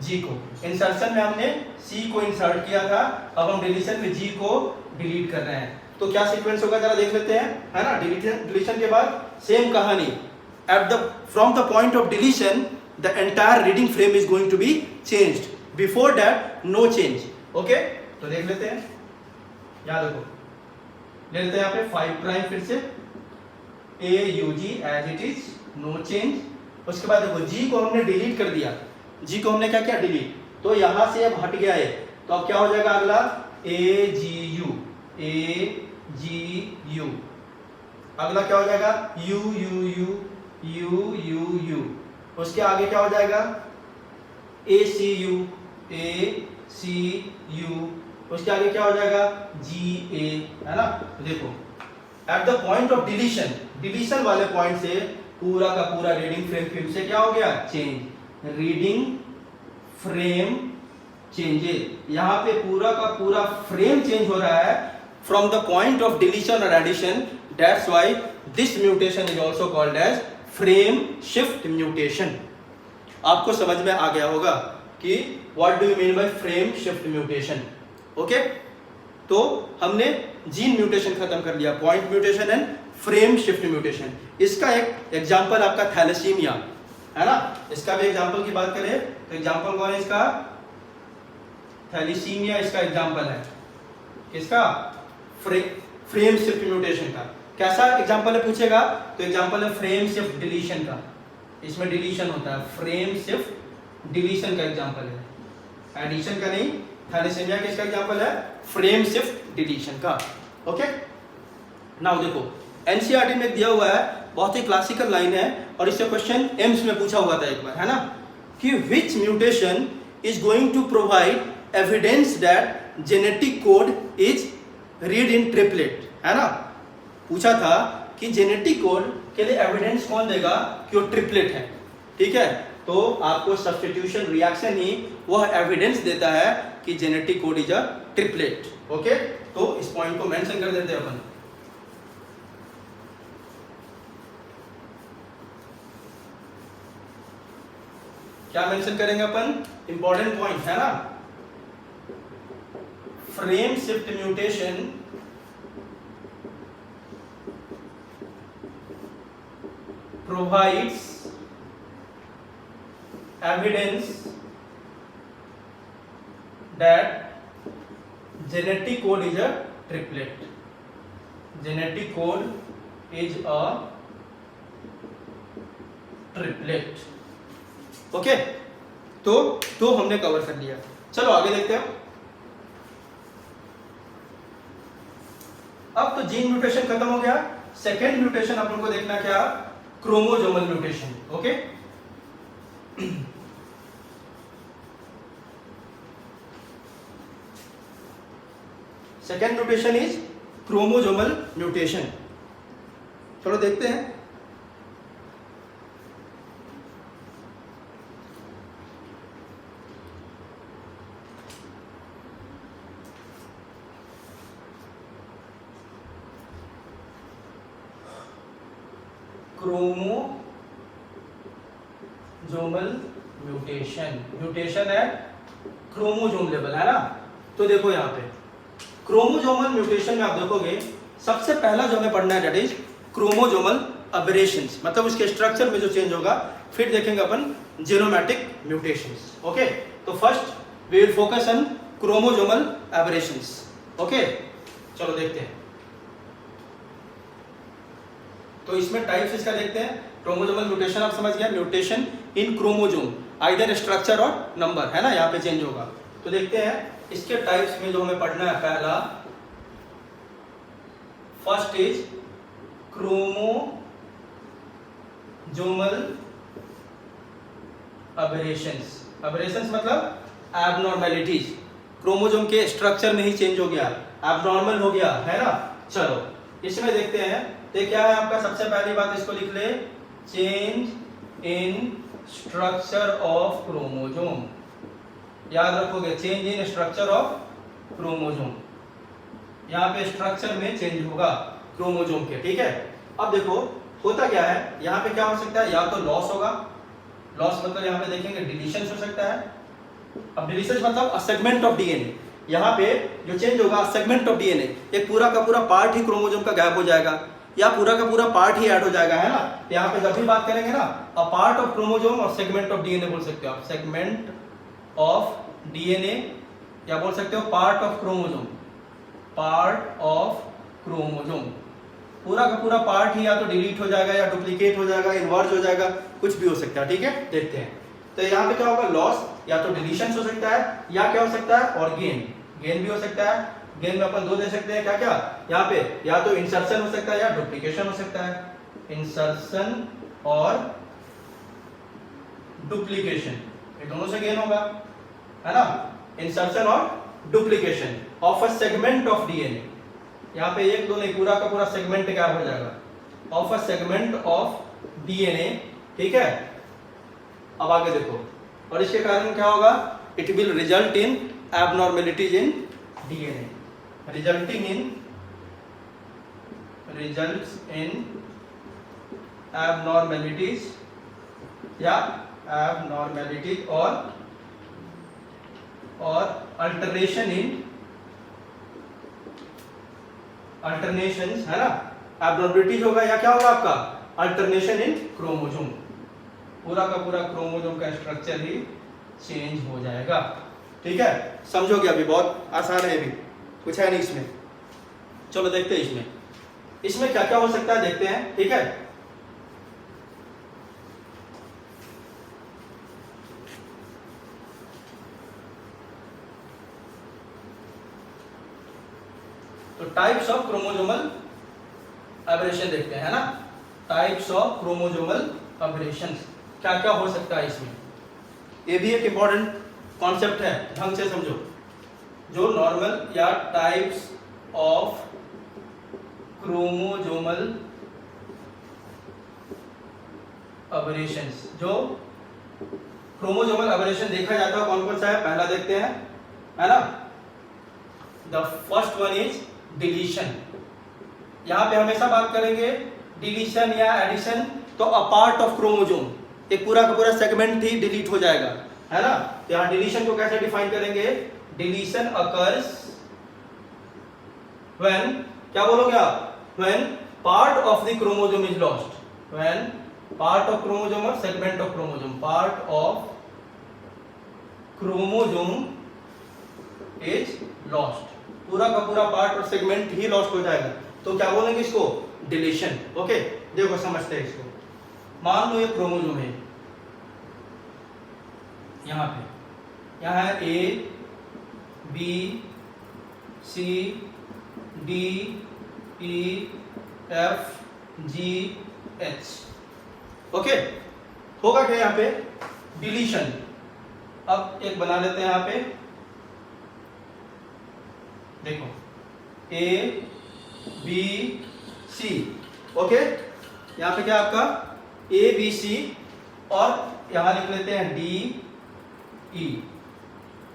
G को। इंसर्शन में हमने C को इंसर्ट किया था, अब हम डिलीशन में G को डिलीट कर रहे हैं, तो क्या सीक्वेंस होगा जरा देख लेते हैं, है ना। डिलीशन के बाद सेम कहानी, from the point of deletion the entire reading frame is going to be changed, before that no change. Okay, तो देख लेते हैं, याद रखो, ले लेते हैं यहाँ पे 5 प्राइम, फिर से AUG as it is, no change. उसके बाद देखो G को हमने डिलीट कर दिया, G को हमने क्या किया, डिलीट, तो यहां से अब हट गया है, तो अब क्या हो जाएगा अगला AGU, AGU, अगला क्या हो जाएगा UUU, UUU, उसके आगे क्या हो जाएगा ACU, ACU, उसके आगे क्या हो जाएगा GA, है ना। देखो at the point of deletion, deletion वाले पॉइंट से पूरा का पूरा रीडिंग फ्रेम फिर से क्या हो गया, चेंज, रीडिंग फ्रेम चेंजेस। यहाँ पे पूरा का पूरा फ्रेम चेंज हो रहा है from the point of deletion और addition, that's why this mutation is also called as frame shift mutation. आपको समझ में आ गया होगा कि what do you mean by frame shift mutation. Okay, तो हमने जीन म्यूटेशन खत्म कर लिया, point mutation and frame shift mutation. इसका एक एग्जांपल आपका थैलेसीमिया है ना, इसका भी एग्जांपल की बात करें तो एग्जांपल कौन है इसका, थैलेसीमिया इसका एग्जांपल है। किसका, फ्रेम शिफ्ट म्यूटेशन का। कैसा एग्जांपल है पूछेगा तो एग्जांपल है फ्रेम शिफ्ट डिलीशन का, इसमें डिलीशन होता है, फ्रेम शिफ्ट डिलीशन का एग्जांपल है, एडिशन का नहीं। थैलेसीमिया किसका एग्जांपल है, फ्रेम शिफ्ट डिलीशन का। ओके, नाउ देखो एनसीईआरटी में दिया हुआ है, बहुत ही क्लासिकल लाइन है और इससे क्वेश्चन एम्स में पूछा हुआ था एक बार, है ना, कि which mutation is going to provide evidence that genetic code is read in triplet, है ना। पूछा था कि जेनेटिक कोड के लिए एविडेंस कौन देगा कि वो ट्रिपलेट है, ठीक है। तो आपको सब्स्टिट्यूशन रिएक्शन ही वह एविडेंस देता है कि genetic code is a triplet. Okay, तो इस पॉइंट को मेंशन कर देते हैं अपन। क्या मेंशन करेंगे अपन, इंपॉर्टेंट पॉइंट है ना, frame shift mutation provides evidence that genetic code is a triplet, genetic code is a triplet। Okay, तो हमने कवर कर लिया। चलो आगे देखते हैं। अब तो जीन म्यूटेशन खत्म हो गया, सेकेंड म्यूटेशन अपन को देखना क्या, chromosomal mutation. Okay, second mutation is chromosomal mutation. चलो देखते हैं। क्रोमोसोमल म्यूटेशन, म्यूटेशन है क्रोमोसोम लेवल, है ना। तो देखो यहाँ पे क्रोमोसोमल म्यूटेशन में आप देखोगे सबसे पहला जो हमें पढ़ना है दैट इज क्रोमोसोमल अबरेशंस, मतलब उसके स्ट्रक्चर में जो चेंज होगा। फिर देखेंगे अपन जीनोमैटिक म्यूटेशंस। ओके, तो first we will focus on chromosomal aberrations. Okay, चलो देखते हैं। तो इसमें टाइप्स इसका देखते हैं। क्रोमोसोमल म्यूटेशन आप समझ गया, mutation in chromosome either structure और नंबर, है ना, यहाँ पे चेंज होगा। तो देखते हैं इसके टाइप्स में जो हमें पढ़ना है। पहला फर्स्ट इज क्रोमोसोमल अबरेशंस। अबरेशंस मतलब एबनॉर्मेलिटीज, क्रोमोसोम के स्ट्रक्चर में ही चेंज हो गया, एबनॉर्मल हो गया, है ना। चलो इसमें देखते हैं। तो क्या है आपका, सबसे पहली बात इसको लिख ले, change in structure of chromosome. याद रखोगे, change in structure of chromosome, यहाँ पे स्ट्रक्चर में चेंज होगा क्रोमोसोम के, ठीक है। अब देखो होता क्या है, यहाँ पे क्या हो सकता है, या तो लॉस होगा, लॉस मतलब यहाँ पे देखेंगे डिलीशन हो सकता है। अब डिलीशन मतलब सेगमेंट ऑफ डीएनए, यहाँ पे जो चेंज होगा सेगमेंट ऑफ डीएनए, एक पूरा का पूरा पार्ट ही क्रोमोसोम का गायब हो जाएगा या पूरा का पूरा पार्ट ही ऐड हो जाएगा, है ना। तो यहाँ पे जब भी बात करेंगे ना, अ पार्ट ऑफ क्रोमोसोम और सेगमेंट ऑफ डीएनए बोल सकते हो आप, सेगमेंट ऑफ डीएनए या बोल सकते हो part of chromosome, part of chromosome. पूरा का पूरा पार्ट ही या तो डिलीट हो जाएगा या डुप्लीकेट हो जाएगा, इन्वर्ज हो जाएगा, कुछ भी हो सकता है, ठीक है। देखते हैं। तो यहाँ पे क्या होगा, लॉस या तो डिलीशन हो सकता है या क्या हो सकता है, और गेन, गेन भी हो सकता है। गेन में अपन दो दे सकते हैं, क्या क्या, यहाँ पे या तो इंसर्शन हो सकता है या डुप्लीकेशन हो सकता है, इंसर्शन और डुप्लीकेशन, ये दोनों से गेन होगा, है ना। इंसर्शन और duplication of a segment of DNA, यहाँ पे एक दो नहीं, पूरा का पूरा सेगमेंट क्या हो जाएगा, of a segment of DNA, ठीक है। अब आगे देखो, और इसके कारण क्या होगा, it will result in abnormalities in DNA, resulting in, results in abnormalities या एबनॉर्मेलिटीज और और अल्टरनेशन है ना, एब्नॉर्मलिटीज होगा या क्या होगा आपका अल्टरनेशन इन क्रोमोसोम, पूरा का पूरा क्रोमोसोम का स्ट्रक्चर ही चेंज हो जाएगा। ठीक है, समझोगे अभी, बहुत आसान है, अभी कुछ है नहीं इसमें। चलो देखते हैं इसमें क्या क्या हो सकता है, देखते हैं। ठीक है, तो टाइप्स ऑफ क्रोमोसोमल एबरेशन देखते हैं, है ना। टाइप्स ऑफ क्रोमोसोमल एबरेशन क्या क्या हो सकता है इसमें, ये भी एक इंपॉर्टेंट कॉन्सेप्ट है, ढंग से समझो। जो नॉर्मल या टाइप्स ऑफ क्रोमोसोमल एबरेशंस, जो क्रोमोसोमल एबरेशन देखा जाता है कौन कौन सा है, पहला देखते हैं, है ना। The first one is deletion. यहां पे हमेशा बात करेंगे डिलीशन या एडिशन, तो अ पार्ट ऑफ क्रोमोसोम, एक पूरा का पूरा सेगमेंट ही डिलीट हो जाएगा, है ना। तो यहां डिलीशन को कैसे डिफाइन करेंगे, डिलीशन अकर्स व्हेन, क्या बोलोगे आप, when part of the chromosome is lost, when part of chromosome और segment of chromosome, part of chromosome is lost, पूरा का पूरा पार्ट और सेगमेंट ही लॉस्ट हो जाएगा, तो क्या बोलेंगे इसको, डिलीशन। ओके, देखो समझते हैं इसको। मान लो ये क्रोमोसोम है, यहां पे, यहां है A B C D E F G H. Okay, होगा क्या यहां पे, डिलीशन। अब एक बना लेते हैं यहां पे, देखो ए बी सी। ओके, यहां पे क्या आपका ए बी सी, और यहां लिख लेते हैं डी ई,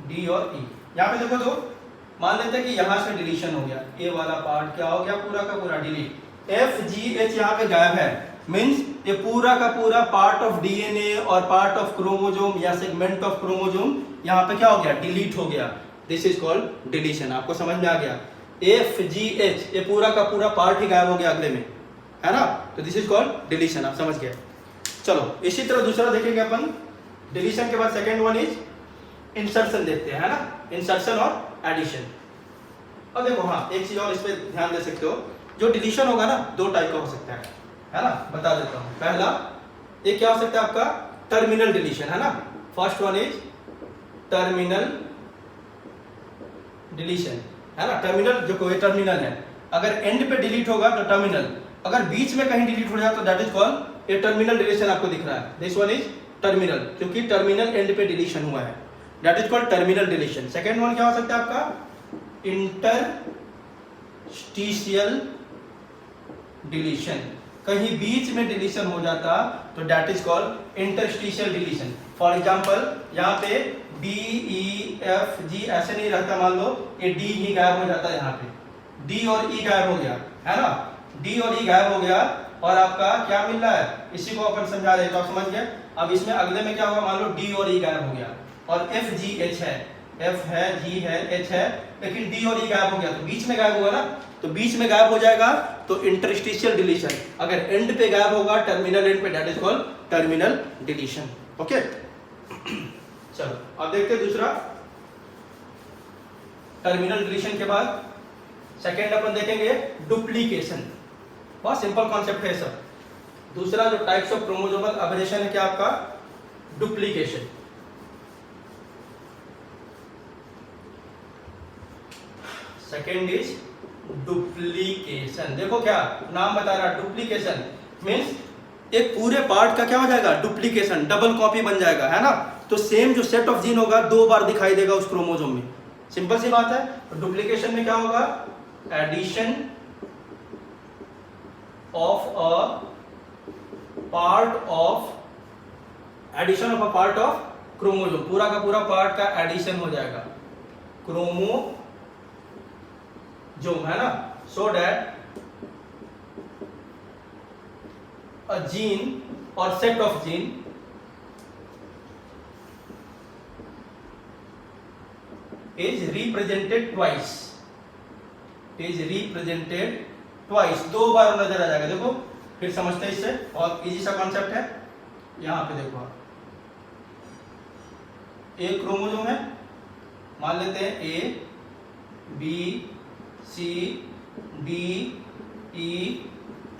डी और ई। यहां पे देखो, तो मान लेते हैं कि यहां से डिलीशन हो गया, ए वाला पार्ट क्या हो गया, पूरा का पूरा डिलीट। एफ जी एच यहां पे गायब है, मींस ये पूरा का पूरा पार्ट ऑफ डीएनए और पार्ट ऑफ क्रोमोसोम या सेगमेंट ऑफ क्रोमोसोम यहां पे क्या हो गया, डिलीट हो गया। This is called deletion. आपको समझ में आ गया, एफ जी एच ये पूरा का पूरा पार्ट ही गायब हो गया अगले में, है ना, तो दिस इज कॉल्ड डिलीशन। आप समझ गए। चलो इसी तरह दूसरा देखेंगे अपन, डिलीशन के बाद सेकेंड वन इज इंसर्शन देखते हैं, है ना, इंसर्शन और एडिशन। अब देखो, हाँ एक चीज और इस पे ध्यान दे सकते हो, जो डिलीशन होगा ना, दो टाइप का हो सकता है ना, बता देता हूं। पहला ये क्या हो सकता है आपका, टर्मिनल डिलीशन, है ना। First one is terminal deletion, है ना। टर्मिनल जो कोई टर्मिनल है, अगर एंड पे डिलीट होगा तो टर्मिनल, अगर बीच में कहीं डिलीट हो जाए तो that is called a terminal deletion. आपको दिख रहा है, दिस वन इज टर्मिनल, क्योंकि टर्मिनल एंड पे डिलीशन हुआ है, that is called terminal deletion. Second one क्या हो सकता है आपका, इंटरस्टिशियल डिलीशन, कहीं बीच में डिलीशन हो जाता तो that is called interstitial deletion. For example यहाँ पे डी ई एफ जी ऐसे नहीं रहता, मान लो ये डी ही गायब हो जाता है, यहाँ पे डी और ई गायब हो गया, है ना, डी और ई गायब हो गया, और आपका क्या मिल रहा है, इसी को अपन समझा रहे, तो आप समझ गए। अब इसमें अगले में क्या होगा, मान लो डी और ई गायब हो गया, और एफ जी एच है, एफ है, जी है, एच है, लेकिन डी और ई गायब हो गया, तो बीच में गायब होगा ना, तो बीच में गायब हो जाएगा तो इंटरस्टिशियल डिलीशन। अगर एंड पे गायब होगा, टर्मिनल एंड पे, that is called terminal deletion. Okay, चलो अब देखते हैं दूसरा, टर्मिनल डिलीशन के बाद सेकेंड अपन देखेंगे डुप्लीकेशन। बहुत सिंपल कॉन्सेप्ट है सब। दूसरा जो टाइप्स ऑफ क्रोमोसोमल एबरेशन है क्या आपका, डुप्लीकेशन। Second is duplication. देखो क्या नाम बता रहा है, डुप्लीकेशन मीन्स एक पूरे पार्ट का क्या हो जाएगा, डुप्लीकेशन, डबल कॉपी बन जाएगा, है ना। तो सेम जो सेट ऑफ जीन होगा दो बार दिखाई देगा उस क्रोमोसोम में, सिंपल सी बात है। तो डुप्लीकेशन में क्या होगा, addition of a part of, addition of a part of chromosome, पूरा का पूरा पार्ट का एडिशन हो जाएगा क्रोमोसोम, है ना, सो दैट अ जीन और set of gene is represented twice, is represented twice, 2 बार नजर आ जाएगा। देखो फिर समझते हैं इससे, बहुत इजी सा कॉन्सेप्ट है। यहाँ पे देखो आप, एक क्रोमोसोम है, मान लेते हैं A B C D E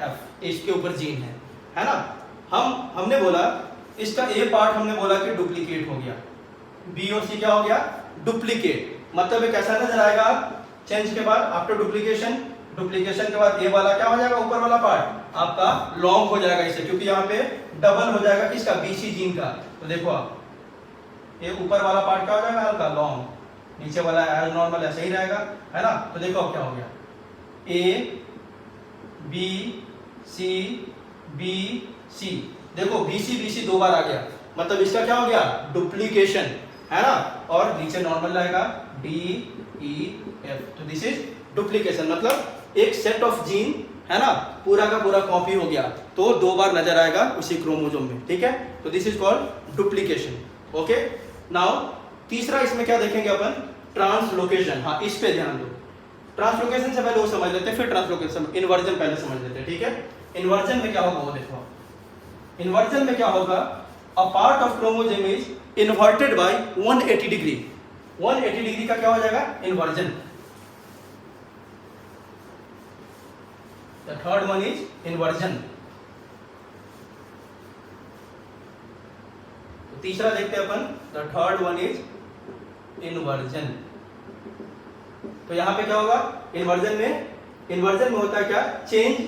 F, इसके ऊपर जीन है ना। हमने बोला इसका ए पार्ट हमने बोला कि डुप्लीकेट हो गया, बी और सी क्या हो गया, डुप्लीकेट, मतलब ये कैसा नजर आएगा चेंज के बाद, आफ्टर डुप्लीकेशन, डुप्लीकेशन के बाद ए वाला क्या हो जाएगा, ऊपर वाला पार्ट आपका लॉन्ग हो जाएगा इससे, क्योंकि यहाँ पे डबल हो जाएगा किसका, बीसी जीन का। तो देखो आप, ये ऊपर वाला पार्ट क्या हो जाएगा, हल्का लॉन्ग, नीचे वाला एज नॉर्मल ऐसे ही रहेगा, है ना। तो देखो अब क्या हो गया, ए बी सी, देखो बी सी 2 बार आ गया, मतलब इसका क्या हो गया, डुप्लीकेशन, है ना। और नीचे नॉर्मल रहेगा डी ई एफ, तो दिस इज डुप्लीकेशन, मतलब एक सेट ऑफ जीन, है ना, पूरा का पूरा कॉपी हो गया, तो 2 बार नजर आएगा उसी क्रोमोसोम में, ठीक है। तो this is called duplication. Okay, now तीसरा इसमें क्या देखेंगे अपन, ट्रांसलोकेशन। हाँ, इस पे ध्यान दो, ट्रांसलोकेशन से पहले वो समझ लेते हैं, फिर ट्रांसलोकेशन, इन्वर्जन पहले समझ लेते हैं, ठीक है। इन्वर्जन में क्या होगा वो देखो, इन्वर्जन में क्या होगा, a part of chromosome is inverted by 180 degree, 180 degree का क्या हो जाएगा, inversion. The third one is inversion. तो तीसरा देखते हैं अपन, the third one is inversion. तो यहां पे क्या होगा, इन्वर्जन में होता है क्या, चेंज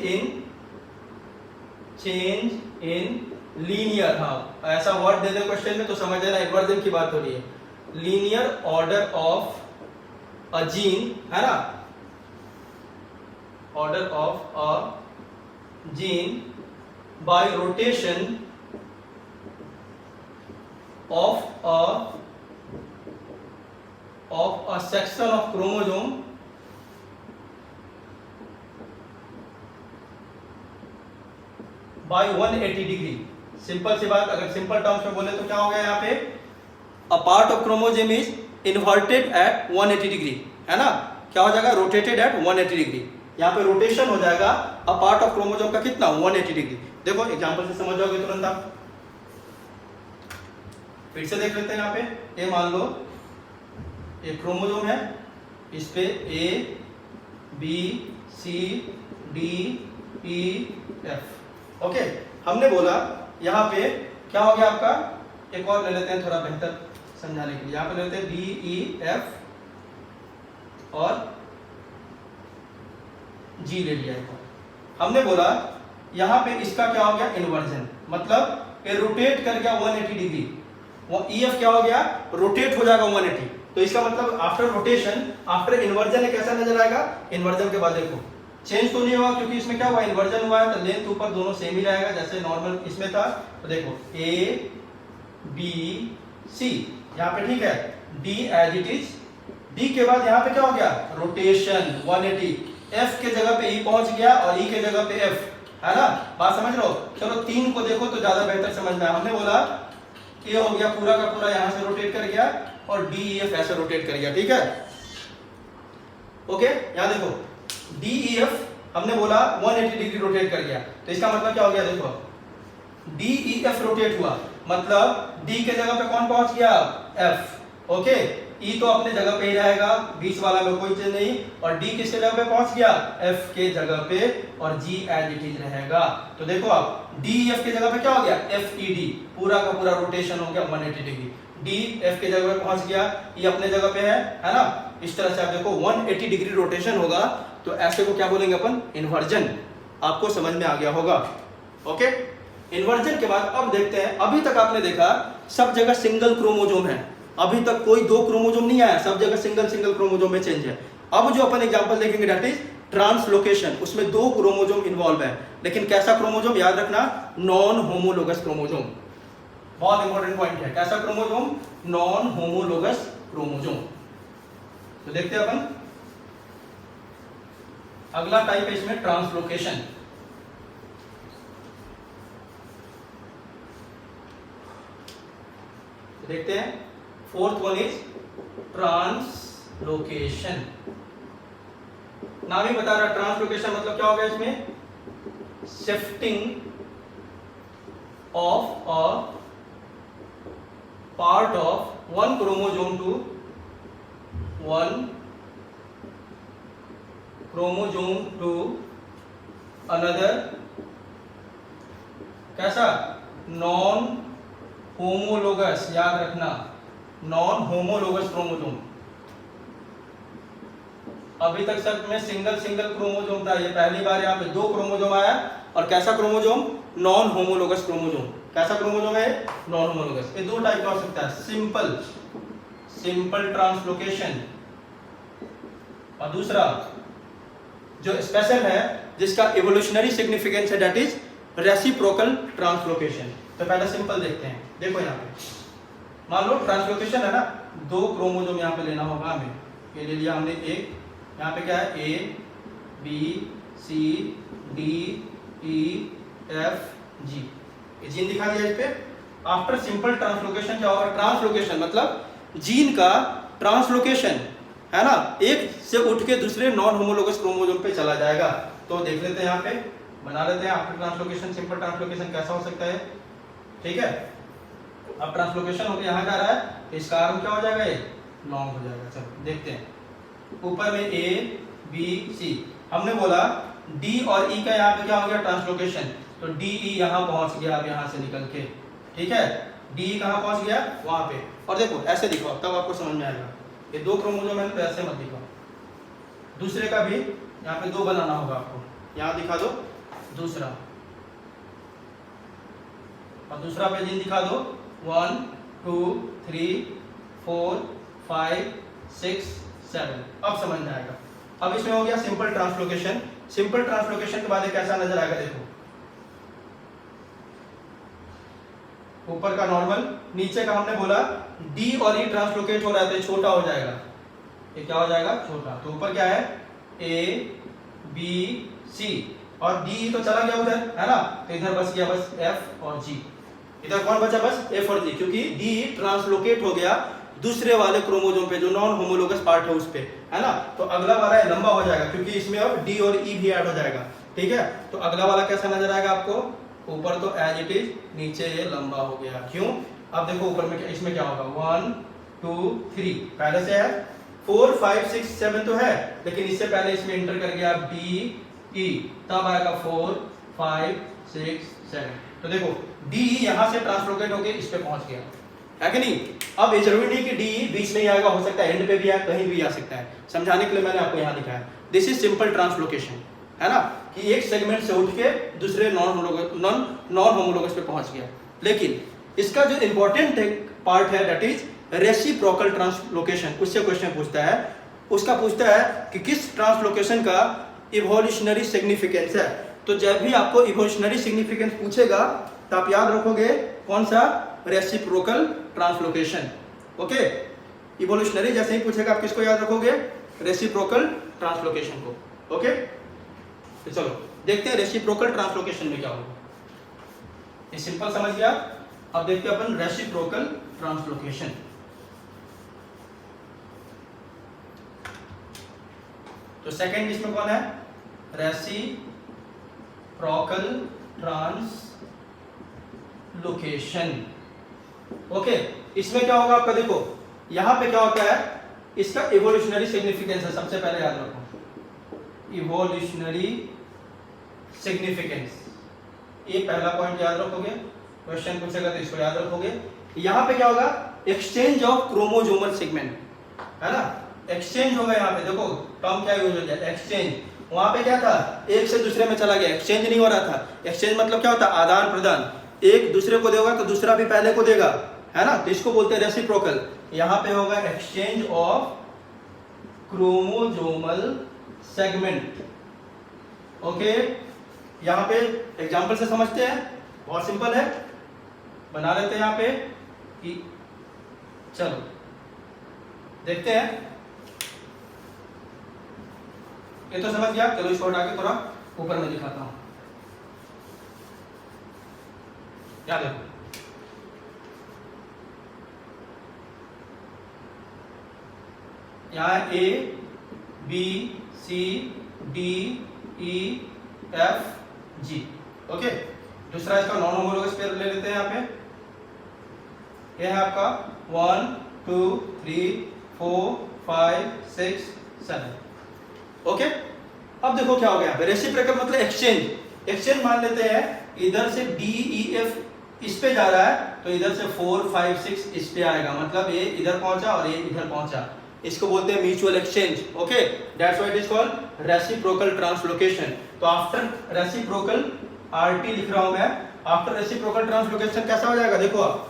इन लीनियर, हाँ ऐसा वर्ड दे दे क्वेश्चन में तो समझ लेना इन्वर्जन की बात हो रही है, linear order of a gene, है ना, order of a gene by rotation of a section of chromosome by 180 degree. Simple सी बात, अगर सिंपल टर्म्स में बोले तो क्या हो गया यहाँ पे, a part of chromosome is inverted at 180 degree, है ना, क्या हो जाएगा, रोटेटेड एट 180 डिग्री। यहाँ पे रोटेशन हो जाएगा अ पार्ट ऑफ क्रोमोसोम का कितना, 180 डिग्री। देखो एग्जांपल से समझ जाओगे तुरंत आप, फिर से देख लेते हैं। यहाँ पे ए मान लो एक क्रोमोसोम है, इस पे A B C D E F, okay. हमने बोला यहाँ पे क्या हो गया आपका, एक और ले लेते हैं थोड़ा बेहतर समझाने के लिए, यहाँ पे ले लेते हैं डी ई एफ और जी ले लिया एक और। हमने बोला यहाँ पे इसका क्या हो गया, इन्वर्जन, मतलब ये रोटेट कर गया 180 डिग्री, वो ई एफ क्या हो गया, रोटेट हो जाएगा 180। तो इसका मतलब आफ्टर रोटेशन, आफ्टर इन्वर्जन कैसा नजर आएगा, इन्वर्जन के बाद देखो चेंज तो नहीं होगा, क्योंकि इसमें क्या हुआ, इन्वर्जन हुआ है, तो लेंथ ऊपर दोनों सेम ही रहेगा जैसे नॉर्मल इसमें था। तो देखो ए बी सी यहाँ पे ठीक है, D as it is, D के बाद यहाँ पे क्या हो गया, रोटेशन 180, एफ के जगह पे ई पहुंच गया और ई के जगह पे एफ, है ना, बात समझ लो। चलो 3 को देखो तो ज्यादा बेहतर समझ में आया। हमने बोला ये हो गया पूरा का पूरा यहाँ से रोटेट कर गया और डी ई एफ ऐसे रोटेट कर गया, ठीक है। ओके, यहाँ देखो डी ई एफ हमने बोला 180 डिग्री रोटेट कर गया, तो इसका मतलब क्या हो गया, देखो डी ई एफ रोटेट हुआ, मतलब डी के जगह पे कौन पहुंच गया, एफ, ओके। ई तो अपने जगह पे ही रहेगा, बीच वाला में कोई चेंज नहीं, और डी किसके जगह पे पहुंच गया, एफ के जगह पे, और जी एज इट इज रहेगा। तो देखो आप डी एफ के जगह पे क्या हो गया, एफ ई डी, पूरा का पूरा रोटेशन हो गया 180 डिग्री, डी एफ के जगह पे पहुंच गया, ई अपने जगह पे है ना। इस तरह से आप देखो 180 डिग्री रोटेशन होगा, तो ऐसे को क्या बोलेंगे अपन, इन्वर्जन। आपको समझ में आ गया होगा, ओके। इन्वर्जन के बाद अब देखते हैं, अभी तक आपने देखा सब जगह सिंगल क्रोमोसोम है, अभी तक कोई 2 क्रोमोसोम नहीं आया, सब जगह सिंगल क्रोमोसोम में चेंज है। अब जो अपन एग्जांपल देखेंगे दैट इज ट्रांसलोकेशन, उसमें 2 क्रोमोसोम इन्वॉल्व है, लेकिन कैसा क्रोमोसोम, याद रखना नॉन होमोलोगस क्रोमोसोम, बहुत इंपॉर्टेंट पॉइंट है, कैसा क्रोमोसोम, नॉन होमोलोगस क्रोमोसोम। तो देखते हैं अपन अगला टाइप है इसमें ट्रांसलोकेशन। देखते हैं, fourth one is translocation. Translocation, नाम ही बता रहा ट्रांसलोकेशन मतलब क्या होगा इसमें, shifting of a part of one chromosome to one chromosome to another, कैसा, नॉन होमोलोगस, याद रखना नॉन होमोलोगस क्रोमोजोम। अभी तक सब में सिंगल क्रोमोजोम था, ये पहली बार यहाँ पे दो क्रोमोजोम आया, और कैसा क्रोमोजोम, नॉन होमोलोगस क्रोमोजोम। कैसा क्रोमोजोम है, नॉन होमोलोगस। ये दो टाइप का हो सकता है, सिंपल ट्रांसलोकेशन, और दूसरा जो स्पेशल है जिसका इवोल्यूशनरी सिग्निफिकेंस है, दैट इज रेसिप्रोकल ट्रांसलोकेशन। तो पहले सिंपल देखते हैं। देखो यहाँ पे मान लो ट्रांसलोकेशन है ना, दो क्रोमोजोम यहाँ पे लेना होगा हमें, ये ले लिया हमने एक, यहाँ पे क्या है, A B C D E F G, ये जीन दिखा दिया इस पे। आफ्टर सिंपल ट्रांसलोकेशन क्या होगा, ट्रांसलोकेशन मतलब जीन का ट्रांसलोकेशन है ना, एक से उठ के दूसरे नॉन होमोलोगस क्रोमोजोम पे चला जाएगा। तो देख लेते हैं यहाँ पे, बना लेते हैं आफ्टर ट्रांसलोकेशन सिंपल ट्रांसलोकेशन कैसा हो सकता है। ठीक है, अब ट्रांसलोकेशन होकर यहाँ जा रहा है, तो इसका आर्म क्या हो जाएगा, ये लॉन्ग हो जाएगा। चलो देखते हैं, ऊपर में ए बी सी, हमने बोला डी और ई का यहाँ पे क्या हो गया, ट्रांसलोकेशन, तो डी ई यहाँ पहुंच गया, अब यहाँ से निकल के, ठीक है, डी कहाँ पहुंच गया, वहां पे। और देखो ऐसे दिखाओ तब आपको समझ में आएगा, ये दो क्रोमोजोम है तो ऐसे मत दिखाओ, दूसरे का भी यहाँ पे दो बनाना होगा आपको, यहाँ दिखा दो दूसरा, और दूसरा पे जीन दिखा दो 1 2 3 4 5 6 7, अब समझ में आएगा। अब इसमें हो गया सिंपल ट्रांसलोकेशन। सिंपल ट्रांसलोकेशन के बाद ये कैसा नजर आएगा, देखो ऊपर का नॉर्मल, नीचे का हमने बोला डी और ई ट्रांसलोकेट हो रहा है तो छोटा हो जाएगा, ये क्या हो जाएगा, छोटा। तो ऊपर क्या है, ए बी सी, और डी तो चला गया उधर है ना, तो इधर बच गया बस एफ और जी। इधर कौन बचा, बस एफ और जी, क्योंकि डी ट्रांसलोकेट हो गया दूसरे वाले क्रोमोजोम पे जो नॉन होमोलोगस पार्ट है उस पे, है ना। तो अगला वाला लंबा हो जाएगा क्योंकि इसमें अब डी और ई भी ऐड हो जाएगा। ठीक है, तो अगला वाला कैसा नजर आएगा आपको, ऊपर तो एज इट इज, नीचे ये लंबा हो गया। क्यों, अब देखो ऊपर में इसमें क्या होगा, 1 2 3 पहले से है, 4 5 6 7 तो है, लेकिन इससे पहले इसमें इंटर कर गया डी ई, तब आएगा 4 5 6 7। तो देखो डी यहाँ से ट्रांसलोकेट होके इस पे पहुंच गया, है कि नहीं। अब ये जरूरी नहीं कि डी बीच में ही आएगा, हो सकता है एंड पे भी आए, कहीं भी आ सकता है। समझाने के लिए मैंने आपको यहाँ दिखाया, दिस इज सिंपल ट्रांसलोकेशन, है ना, कि एक सेगमेंट से उठ के दूसरे नॉन होमोलोगस पे पहुंच गया। लेकिन इसका जो इंपॉर्टेंट पार्ट है दैट इज रेसिप्रोकल ट्रांसलोकेशन, उससे क्वेश्चन पूछता है। उसका पूछता है कि किस ट्रांसलोकेशन का इवोल्यूशनरी सिग्निफिकेंस है। तो जब भी आपको इवोल्यूशनरी सिग्निफिकेंस पूछेगा तो आप याद रखोगे कौन सा, रेसिप्रोकल ट्रांसलोकेशन। ओके, इवोल्यूशनरी जैसे ही पूछेगा आप किसको याद रखोगे, रेसिप्रोकल ट्रांसलोकेशन को। ओके, तो चलो देखते हैं रेसिप्रोकल ट्रांसलोकेशन में क्या होगा। ये सिंपल समझ गया। अब देखते हैं अपन रेसिप्रोकल ट्रांसलोकेशन। तो सेकंड इसमें कौन है, रेसिप्रोकल ट्रांसलोकेशन। ओके, इसमें क्या होगा आपका, देखो यहां पे क्या होता है, इसका इवोल्यूशनरी सिग्निफिकेंस है, सबसे पहले याद रखो इवोल्यूशनरी सिग्निफिकेंस, ये पहला पॉइंट याद रखोगे, क्वेश्चन पूछेगा तो इसको याद रखोगे। यहां पे क्या होगा, एक्सचेंज ऑफ क्रोमोसोमल सेगमेंट, है ना, एक्सचेंज होगा। यहाँ पे देखो टर्म क्या यूज हो गया, एक्सचेंज। वहां पे क्या था, एक से दूसरे में चला गया, एक्सचेंज नहीं हो रहा था। एक्सचेंज मतलब क्या होता है, आदान प्रदान, एक दूसरे को देगा तो दूसरा भी पहले को देगा, है ना, तो इसको बोलते हैं रेसिप्रोकल। यहाँ पे होगा exchange of chromosomal segment. Okay, यहाँ पे एग्जांपल से समझते हैं, बहुत सिंपल है, बना लेते हैं यहाँ पे कि, चलो देखते हैं। ये तो समझ गया, चलो इसको हटा के थोड़ा ऊपर में दिखाता हूं। क्या देखो, यहाँ A B C D E F G। Okay, दूसरा इसका नॉन होमोलोगस पेयर ले लेते हैं। यहाँ पे ये है आपका 1 2 3 4 5 6 7। ओके, अब देखो क्या हो गया। रेसिप्रोकल मतलब एक्सचेंज। एक्सचेंज मान लेते हैं इधर से D E F इस पे जा रहा है, तो इधर से 4 5 6 इस पे आएगा, मतलब ये इधर पहुंचा और ये इधर पहुंचा। इसको बोलते हैं mutual exchange. Okay, that's why it is called reciprocal translocation. तो आफ्टर रेसिप्रोकल RT लिख रहा हूं मैं, आफ्टर रेसिप्रोकल ट्रांसलोकेशन कैसा हो जाएगा, देखो आप।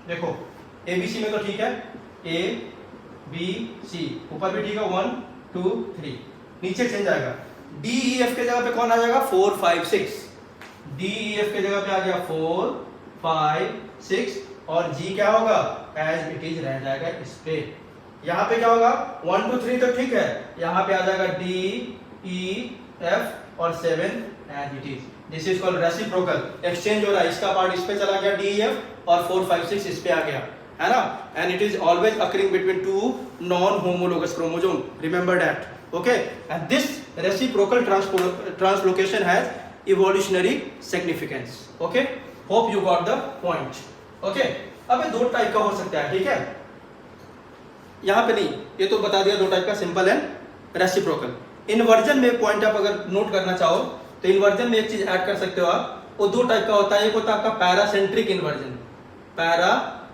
देखो ABC में तो ठीक है, A B C ऊपर भी ठीक है, 1 2 3। नीचे चेंज आएगा, D E F के जगह पे कौन आ जाएगा, 4 5 6। D E F के जगह पे आ गया 4 5 6, और G क्या होगा, एज इट इज रह जाएगा इस पे। यहाँ पे क्या होगा, 1 2 3 तो ठीक है, यहाँ पे आ जाएगा D E F और 7 as it is. This is called reciprocal. Exchange हो रहा है, इसका पार्ट इस पे चला गया D E F और 4 5 6 इस पे आ गया, है ना। And it is always occurring between two non homologous chromosome, remember that. Okay, and this reciprocal translocation has evolutionary significance. Okay, hope you got the point. Okay, अब ये दो टाइप का हो सकता है, ठीक है। यहाँ पे नहीं, ये तो बता दिया दो टाइप का, सिंपल एंड रेसिप्रोकल। इन्वर्जन में पॉइंट आप अगर नोट करना चाहो तो इन्वर्जन में एक चीज ऐड कर सकते हो आप, वो दो टाइप का होता है। एक होता है आपका पैरासेंट्रिक इन्वर्जन, पैरासेंट्रिक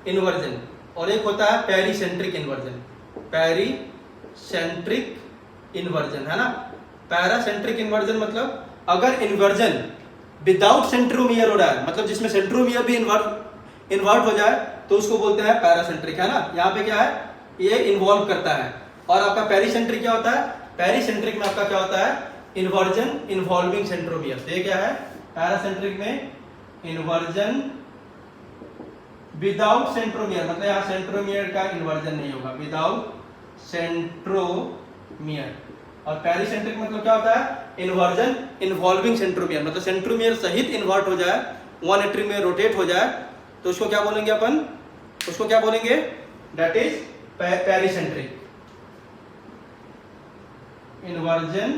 इन्वर्जन, और एक होता है पेरीसेंट्रिक इन्वर्जन, पेरीसेंट्रिक इन्वर्जन, है ना। पैरासेंट्रिक इन्वर्जन मतलब अगर इन्वर्जन विदाउट सेंट्रोमियर हो रहा है, मतलब जिसमें सेंट्रोमियर भी इन्वर्ट हो जाए, तो उसको बोलते हैं पैरासेंट्रिक, है ना। यहाँ पे क्या है, ये इन्वॉल्व करता है। और आपका पेरीसेंट्रिक क्या होता है, पेरीसेंट्रिक में आपका क्या होता है, इन्वर्जन इन्वॉल्विंग सेंट्रोमियर। तो ये क्या है, पैरासेंट्रिक में इन्वर्जन विदाउट सेंट्रोमियर, मतलब यहाँ सेंट्रोमियर का इन्वर्जन नहीं होगा, विदाउट सेंट्रोमियर। और पेरीसेंट्रिक मतलब क्या होता है, इन्वर्जन इन्वॉल्विंग सेंट्रोमियर, मतलब सेंट्रोमियर सहित इन्वर्ट हो जाए, 180 में रोटेट हो जाए, तो उसको क्या बोलेंगे अपन, उसको क्या बोलेंगे, that is pericentric inversion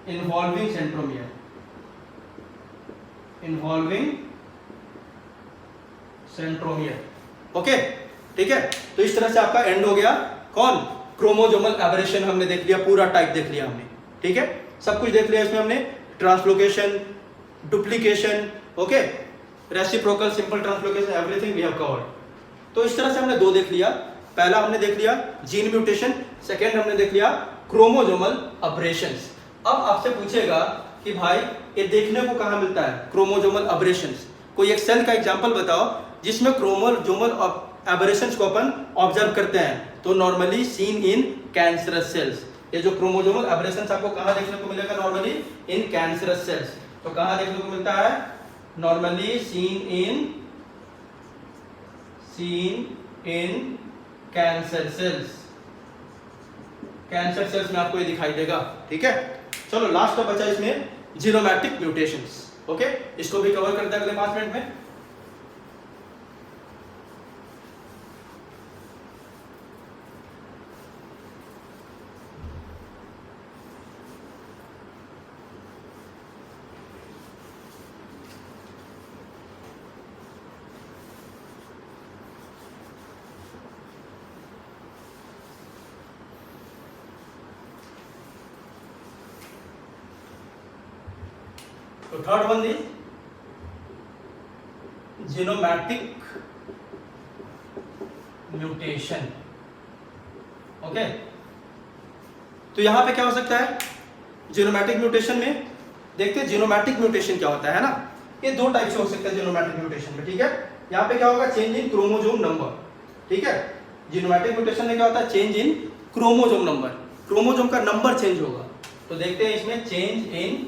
involving centromere, involving centromere. Okay, ठीक है। तो इस तरह से आपका एंड हो गया कौन, क्रोमोसोमल एबरेशन हमने देख लिया, पूरा टाइप देख लिया हमने, ठीक है। सब कुछ देख लिया इसमें हमने, translocation, duplication, okay, reciprocal, simple translocation, everything we have covered. तो इस तरह से हमने दो देख लिया। पहला हमने देख लिया जीन म्यूटेशन, सेकेंड हमने देख लिया क्रोमोसोमल अबरेशंस। अब आपसे पूछेगा कि भाई ये देखने को कहाँ मिलता है, क्रोमोसोमल अबरेशंस। कोई एक सेल का एग्जांपल बताओ जिसमें क्रोमोसोमल अबरेशंस को अपन ऑब्जर्व करते हैं। तो normally seen in cancerous cells. ये जो क्रोमोसोमल अबरेशंस आपको कहाँ देखने को मिलेगा, नॉर्मली इन कैंसरस सेल्स। तो कहाँ देखने को मिलता है, normally seen in cancer cells. Cancer cells में आपको ये दिखाई देगा, ठीक है। चलो लास्ट का बचा इसमें जीनोमैटिक म्यूटेशंस। ओके, इसको भी कवर करते हैं अगले 5 मिनट में। तो third one is genomatic mutation. Okay, तो यहां पे क्या हो सकता है, जीनोमैटिक म्यूटेशन में देखते हैं जीनोमैटिक म्यूटेशन क्या होता है ना। ये दो टाइप से हो सकता है जीनोमैटिक म्यूटेशन में, ठीक है। यहाँ पे क्या होगा, चेंज इन क्रोमोसोम नंबर, ठीक है। जीनोमैटिक म्यूटेशन में क्या होता है, चेंज इन क्रोमोसोम नंबर, क्रोमोसोम का नंबर चेंज होगा। तो देखते हैं इसमें चेंज इन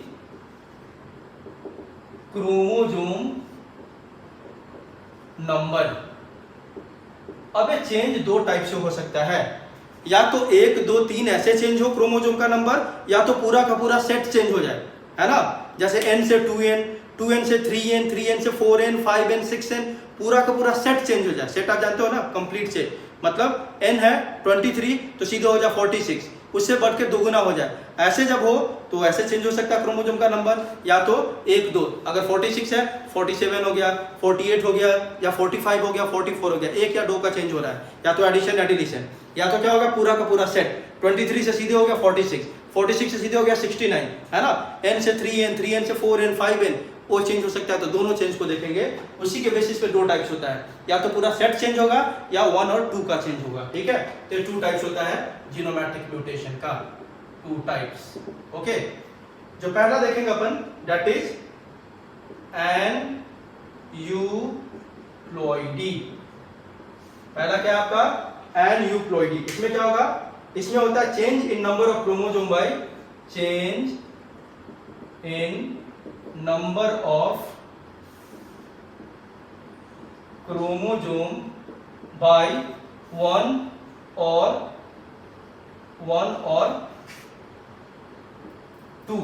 क्रोमोसोम नंबर। अब ये चेंज दो टाइप से हो सकता है। या तो 1 2 3 ऐसे चेंज हो क्रोमोजोम का नंबर, या तो पूरा का पूरा सेट चेंज हो जाए, है ना। जैसे n से 2n, 2n से 3n, 3n से 4n, 5n, 6n, पूरा का पूरा सेट चेंज हो जाए। सेट आप जानते हो ना, कंप्लीट सेट, मतलब n है 23 तो सीधे हो जाए 46, उससे बढ़ के दोगुना हो जाए। ऐसे जब हो तो ऐसे चेंज हो सकता है क्रोमोजोम का नंबर, या तो 1 2, अगर 46 है 47 हो गया, 48 हो गया, या 45 हो गया, 44 हो गया, 1 या 2 का चेंज हो रहा है, या तो एडिशन या डिलीशन। या तो क्या होगा, पूरा का पूरा सेट 23 से सीधे हो गया 46, 46 से सीधे हो गया 69, है ना। n से 3n, 3n से 4n, 5n, वो चेंज हो सकता है। तो दोनों चेंज को देखेंगे, उसी के बेसिस पे 2 टाइप्स होता है, या तो पूरा सेट चेंज होगा या 1 और 2 का चेंज होगा, ठीक है। तो 2 टाइप्स होता है जीनोमैटिक म्यूटेशन का, 2 टाइप्स, ओके। जो पहला देखेंगे अपन, दैट इज एनयूप्लॉइडी। पहला क्या है आपका, एनयूप्लॉइडी। इसमें क्या होगा, इसमें होता है change in number of chromosome by change in number of chromosome by 1 और 2,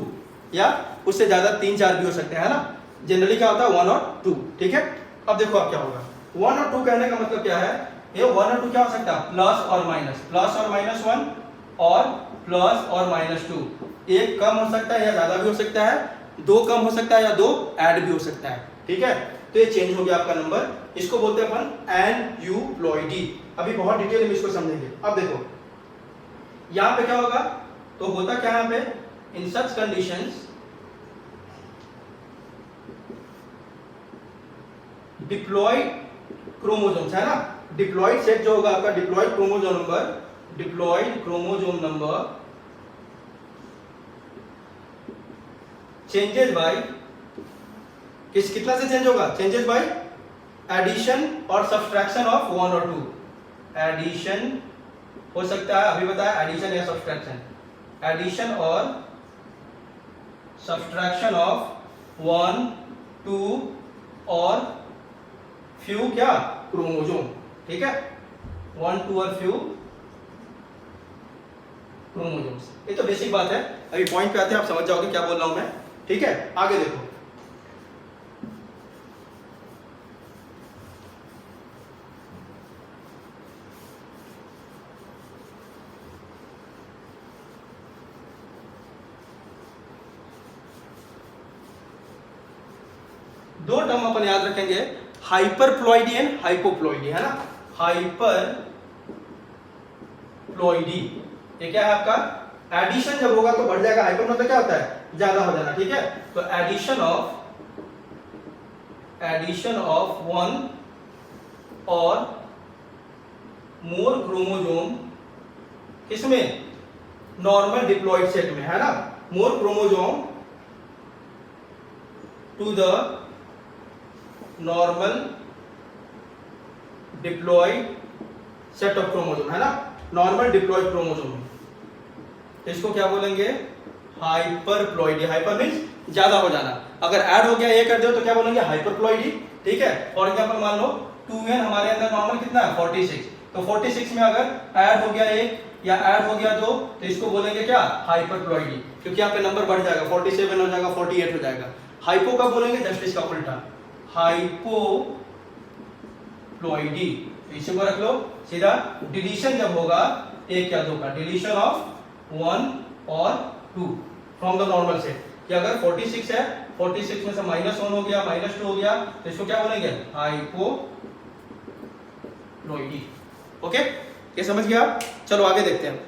या उससे ज्यादा 3 4 भी हो सकते हैं, है ना। जनरली क्या होता है 1 और 2, ठीक है। अब देखो अब क्या होगा, 1 और 2 कहने का मतलब क्या है, ये 1 और 2 क्या हो सकता है, प्लस और माइनस, प्लस और माइनस 1 और प्लस और माइनस 2। एक कम हो सकता है या ज्यादा भी हो सकता है, 2 कम हो सकता है या 2 ऐड भी हो सकता है, ठीक है। तो ये चेंज हो गया आपका नंबर, इसको बोलते हैं अपन एनयूप्लॉइडी। अभी बहुत डिटेल में इसको समझेंगे। अब देखो यहां पे क्या होगा, तो होता क्या है यहाँ पे, in such conditions diploid chromosomes, है ना। डिप्लॉयड सेट जो होगा आपका, diploid chromosome number changes by, कितना से चेंज होगा, चेंजेस बाय एडिशन और सब्सट्रैक्शन ऑफ 1 और 2। एडिशन हो सकता है, अभी बताया एडिशन या सब्सट्रैक्शन, एडिशन और सब्सट्रैक्शन ऑफ 1 2 और फ्यू क्या क्रोमोसोम, ठीक है, 1 2 और फ्यू क्रोमोसोम्स। ये तो बेसिक बात है, अभी पॉइंट पे आते हैं, आप समझ जाओगे क्या बोल रहा हूं मैं, ठीक है। आगे देखो, दो टर्म अपन याद रखेंगे, हाइपरप्लॉइडी एंड हाइपोप्लॉइडी, है ना। हाइपरप्लॉइडी ये क्या है आपका, एडिशन जब होगा तो बढ़ जाएगा, हाइपर मतलब क्या होता है, ज्यादा हो जाना, ठीक है। तो एडिशन ऑफ 1 और मोर क्रोमोसोम, किसमें, नॉर्मल डिप्लॉयड सेट में, है ना। More chromosome to the normal diploid set of chromosome, है ना, नॉर्मल डिप्लॉयड क्रोमोसोम। इसको क्या बोलेंगे, हाइपरप्लॉइडी। हाइपर मींस ज्यादा हो जाना, अगर ऐड हो गया ये कर दो तो क्या बोलेंगे, हाइपरप्लॉइडी, ठीक है। फॉर एग्जांपल मान लो 2n हमारे अंदर नॉर्मल कितना है 46, तो 46 में अगर ऐड हो गया 1 या ऐड हो गया 2 तो इसको बोलेंगे क्या, हाइपरप्लॉइडी, क्योंकि यहाँ पे नंबर बढ़ जाएगा, 47 हो जाएगा, 48 हो जाएगा। हाइपो का बोलेंगे, जस्ट इसका उल्टा, हाइपोप्लॉइडी। इसी को रख लो सीधा। डिलीशन जब होगा 1 या 2 का, डिलीशन ऑफ 1 और 2 फ्रॉम द नॉर्मल सेट, कि अगर 46 है, 46 में से -1 हो गया, -2 हो गया, तो इसको क्या बोलेंगे, हाइपोप्लॉइडी। ओके, ये समझ गया आप। चलो आगे देखते हैं।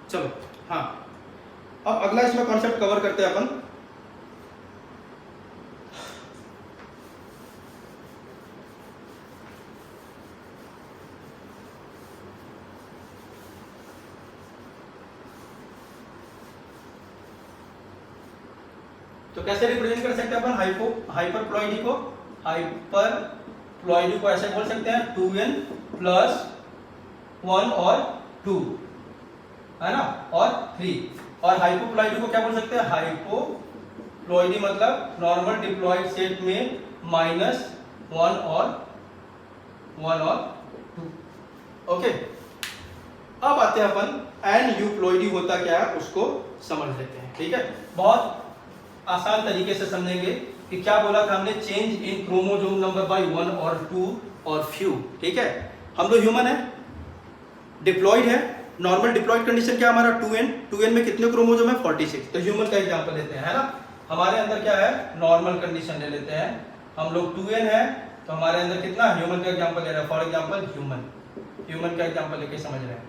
चलो हाँ, अब अगला इसमें कॉन्सेप्ट कवर करते हैं अपन। तो कैसे रिप्रेजेंट कर सकते हैं अपन हाइपरप्लॉइडी को, हाइपरप्लॉइडी को ऐसे बोल सकते हैं 2n प्लस 1 और 2, है ना, और 3। और हाइपोप्लॉइडी को क्या बोल सकते हैं, हाइपोप्लॉइडी मतलब नॉर्मल डिप्लॉयड सेट में -1 और 1 और 2। ओके, अब आते हैं अपन एन यूप्लॉइडी होता क्या है उसको समझ लेते हैं। ठीक है, बहुत आसान तरीके से समझेंगे कि क्या बोला था हमने, change in chromosome number by 1 और 2 और फ्यू। ठीक है, हम लोग ह्यूमन है, डिप्लॉइड है। नॉर्मल डिप्लॉइड कंडीशन क्या हमारा 2n, 2n में कितने क्रोमोसोम है 46। तो ह्यूमन का एग्जांपल लेते हैं, है ना। हमारे अंदर क्या है, नॉर्मल कंडीशन ले लेते हैं, हम लोग 2n है, तो हमारे अंदर कितना, ह्यूमन का एग्जांपल ले रहे हैं, फॉर एग्जांपल ह्यूमन का एग्जांपल लेके समझ रहे हैं।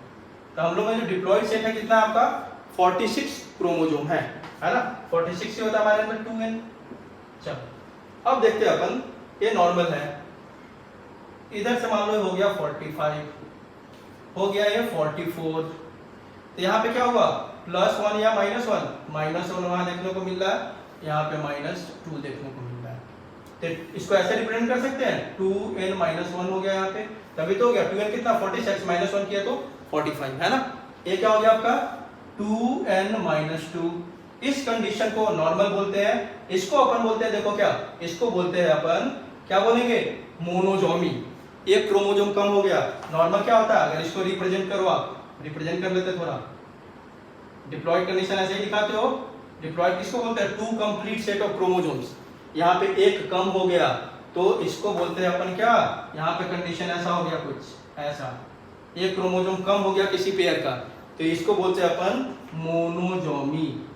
तो हम लोग में जो डिप्लॉइड सेट है कितना आपका 46 क्रोमोसोम है ना। 46 से होता है हमारे अंदर 2n। चलो अब देखते हैं अपन, ये नॉर्मल है, इधर से मान लो हो गया 45, हो गया ये 44। तो यहाँ पे क्या हुआ, +1 या -1, -1 वहां देखने को मिल रहा है, यहाँ पे -2 देखने को मिल रहा है। तो इसको ऐसे रिप्रेजेंट कर सकते हैं, 2n -1 हो गया यहाँ पे, तभी तो हो गया 2n कितना 46 -1 किया तो 45, है ना। ये क्या हो गया आपका 2n -2। इस कंडीशन को नॉर्मल बोलते हैं, इसको अपन बोलते हैं, देखो क्या, इसको बोलते हैं अपन, क्या बोलेंगे, मोनोजोमी। एक क्रोमोसोम कम हो गया। नॉर्मल क्या होता है, अगर इसको रिप्रेजेंट करो, आप रिप्रेजेंट कर लेते थोड़ा, डिप्लॉइड कंडीशन ऐसे ही दिखाते हो। डिप्लॉइड किसको बोलते हैं, 2 कंप्लीट सेट ऑफ क्रोमोसोम्स। यहाँ पे एक कम हो गया तो इसको बोलते हैं अपन क्या, यहाँ पे कंडीशन ऐसा हो गया, कुछ ऐसा, एक क्रोमोसोम कम हो गया किसी पेयर का, तो इसको बोलते हैं अपन मोनोजोमी।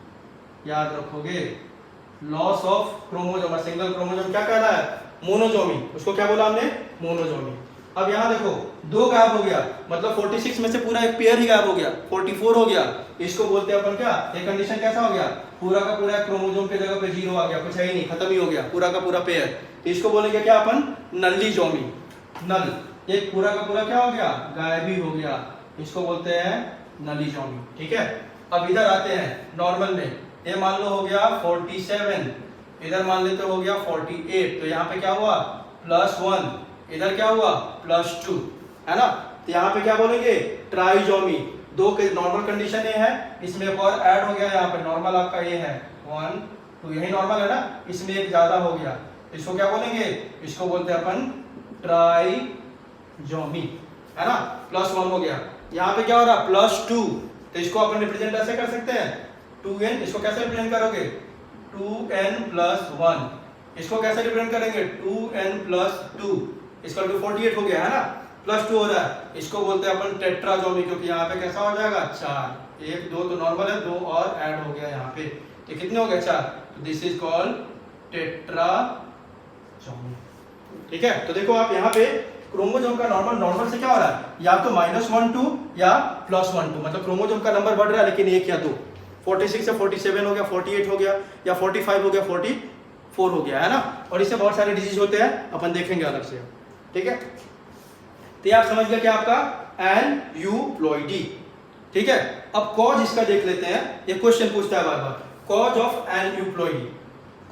याद रखोगे, loss of chromosome, single chromosome क्या कह रहा है, मोनोजोमी। उसको क्या बोला हमने, मोनोजोमी। अब यहाँ देखो 2 गायब हो गया, मतलब 46 में से पूरा एक पेयर ही गायब हो गया, 44 हो गया। इसको बोलते हैं अपन क्या, ये कंडीशन कैसा हो गया, पूरा का पूरा क्रोमोसोम के जगह पे 0 आ गया, कुछ है ही नहीं, खत्म ही हो गया पूरा का पूरा पेयर। तो इसको बोलेंगे क्या अपन, नलीजोमी। नल, एक पूरा का पूरा क्या हो गया, गायब ही हो गया, इसको बोलते हैं नलीजोमी। ठीक है, अब इधर आते हैं नॉर्मल में, ये मान लो हो गया 47, इधर मान लेते हो गया 48, तो यहाँ पे क्या हुआ +1, इधर क्या हुआ +2, है ना। तो यहाँ पे क्या बोलेंगे, ट्राइजोमी। 2 के नॉर्मल कंडीशन ये है, इसमें एक और ऐड हो गया, यहाँ पे नॉर्मल आपका ये है 1 2, यही नॉर्मल है ना, इसमें एक ज्यादा हो गया, इसको क्या बोलेंगे, इसको बोलते हैं अपन ट्राइजोमी, है ना। +1 हो गया, यहाँ पे क्या हो रहा +2, तो इसको अपन रिप्रेजेंट ऐसे कर सकते हैं 2n, इसको कैसे रिप्रेजेंट करोगे 2n + 1, इसको कैसे रिप्रेजेंट करेंगे 2n + 2, इसका 48 हो गया, है ना, +2 हो रहा है, इसको बोलते हैं अपन टेट्राजोमी, क्योंकि यहाँ पे कैसा हो जाएगा 4, 1 2 तो नॉर्मल है, 2 और ऐड हो गया यहाँ पे, तो कितने हो गए 4, तो दिस इज कॉल्ड टेट्राजोमी। ठीक है, तो देखो आप यहाँ पे क्रोमोसोम का नॉर्मल से क्या हो रहा है, या तो -1 2 या +1 2, मतलब क्रोमोसोम का नंबर बढ़ रहा है लेकिन 1 या 2, 46 से 47 हो गया, 48 हो गया, या 45 हो गया, 44 हो गया, है ना। और इससे बहुत सारे डिजीज होते हैं, अपन देखेंगे अलग से। ठीक है, तो ये आप समझ गए क्या आपका एनयूप्लॉइडी। ठीक है, अब कॉज इसका देख लेते हैं, ये क्वेश्चन पूछता है बार बार, कॉज ऑफ एनयूप्लॉइडी,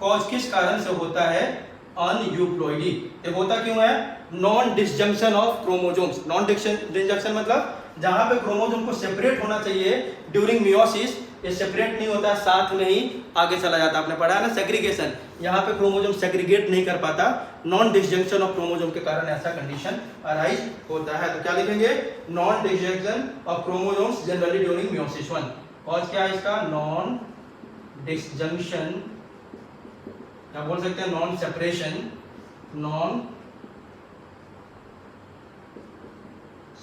कॉज किस कारण से होता है अनयूप्लॉइडी, ये होता क्यों है, non disjunction of chromosomes. Non disjunction मतलब जहां पे क्रोमोसोम को सेपरेट होना चाहिए ड्यूरिंग मियोसिस, ये सेपरेट नहीं होता, साथ में ही आगे चला जाता। आपने पढ़ा है ना सेग्रीगेशन, यहाँ पे क्रोमोसोम सेग्रीगेट नहीं कर पाता, नॉन डिसजंक्शन ऑफ क्रोमोसोम के कारण ऐसा कंडीशन अराइज होता है। तो क्या लिखेंगे, non disjunction of chromosomes generally during meiosis 1। Cause क्या है इसका, नॉन डिसजंक्शन, या बोल सकते हैं non separation, non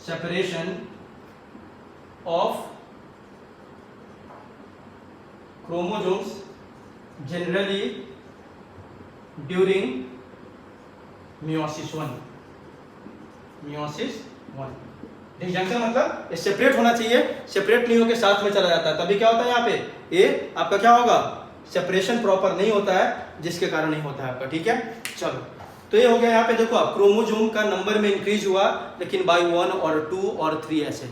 separation of chromosomes generally during meiosis 1। meiosis 1 disjunction मतलब ये सेपरेट होना चाहिए, सेपरेट नहीं होकर साथ में चला जाता है, तभी क्या होता है यहाँ पे, ये आपका क्या होगा, सेपरेशन प्रॉपर नहीं होता है, जिसके कारण नहीं होता है आपका। ठीक है, चलो, तो ये हो गया। यहाँ पे देखो आप, क्रोमोसोम का नंबर में इंक्रीज हुआ, लेकिन बाय 1 और 2 और 3, ऐसे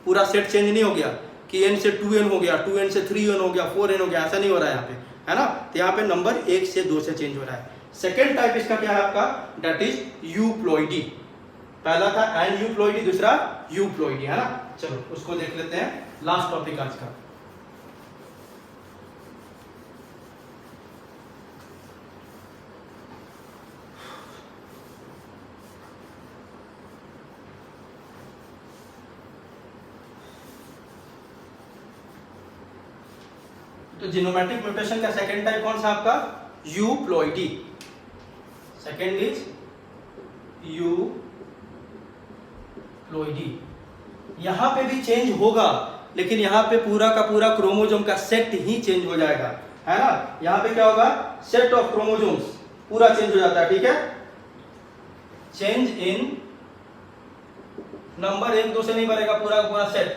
पूरा सेट चेंज नहीं हो गया कि n से 2n हो गया, 2n से 3n हो गया, 4n हो गया, ऐसा नहीं हो रहा है यहाँ पे, है ना। तो यहाँ पे नंबर 1 से 2 से चेंज हो रहा है। सेकेंड टाइप इसका क्या है आपका, दैट इज यूप्लॉइडी। पहला था एनयूप्लॉइडी, दूसरा यूप्लॉइडी, है ना। चलो उसको देख लेते हैं, लास्ट टॉपिक आज का। तो जीनोमैटिक म्यूटेशन का सेकंड टाइप कौन सा आपका? यूप्लॉइडी। Second is euploidy. यहां पे भी चेंज होगा, लेकिन यहां पे पूरा का पूरा क्रोमोसोम का सेट ही चेंज हो जाएगा, है ना। यहां पे क्या होगा? सेट ऑफ क्रोमोसोम्स पूरा चेंज हो जाता है, ठीक है। चेंज इन नंबर 1 2 से नहीं बनेगा, पूरा का पूरा set.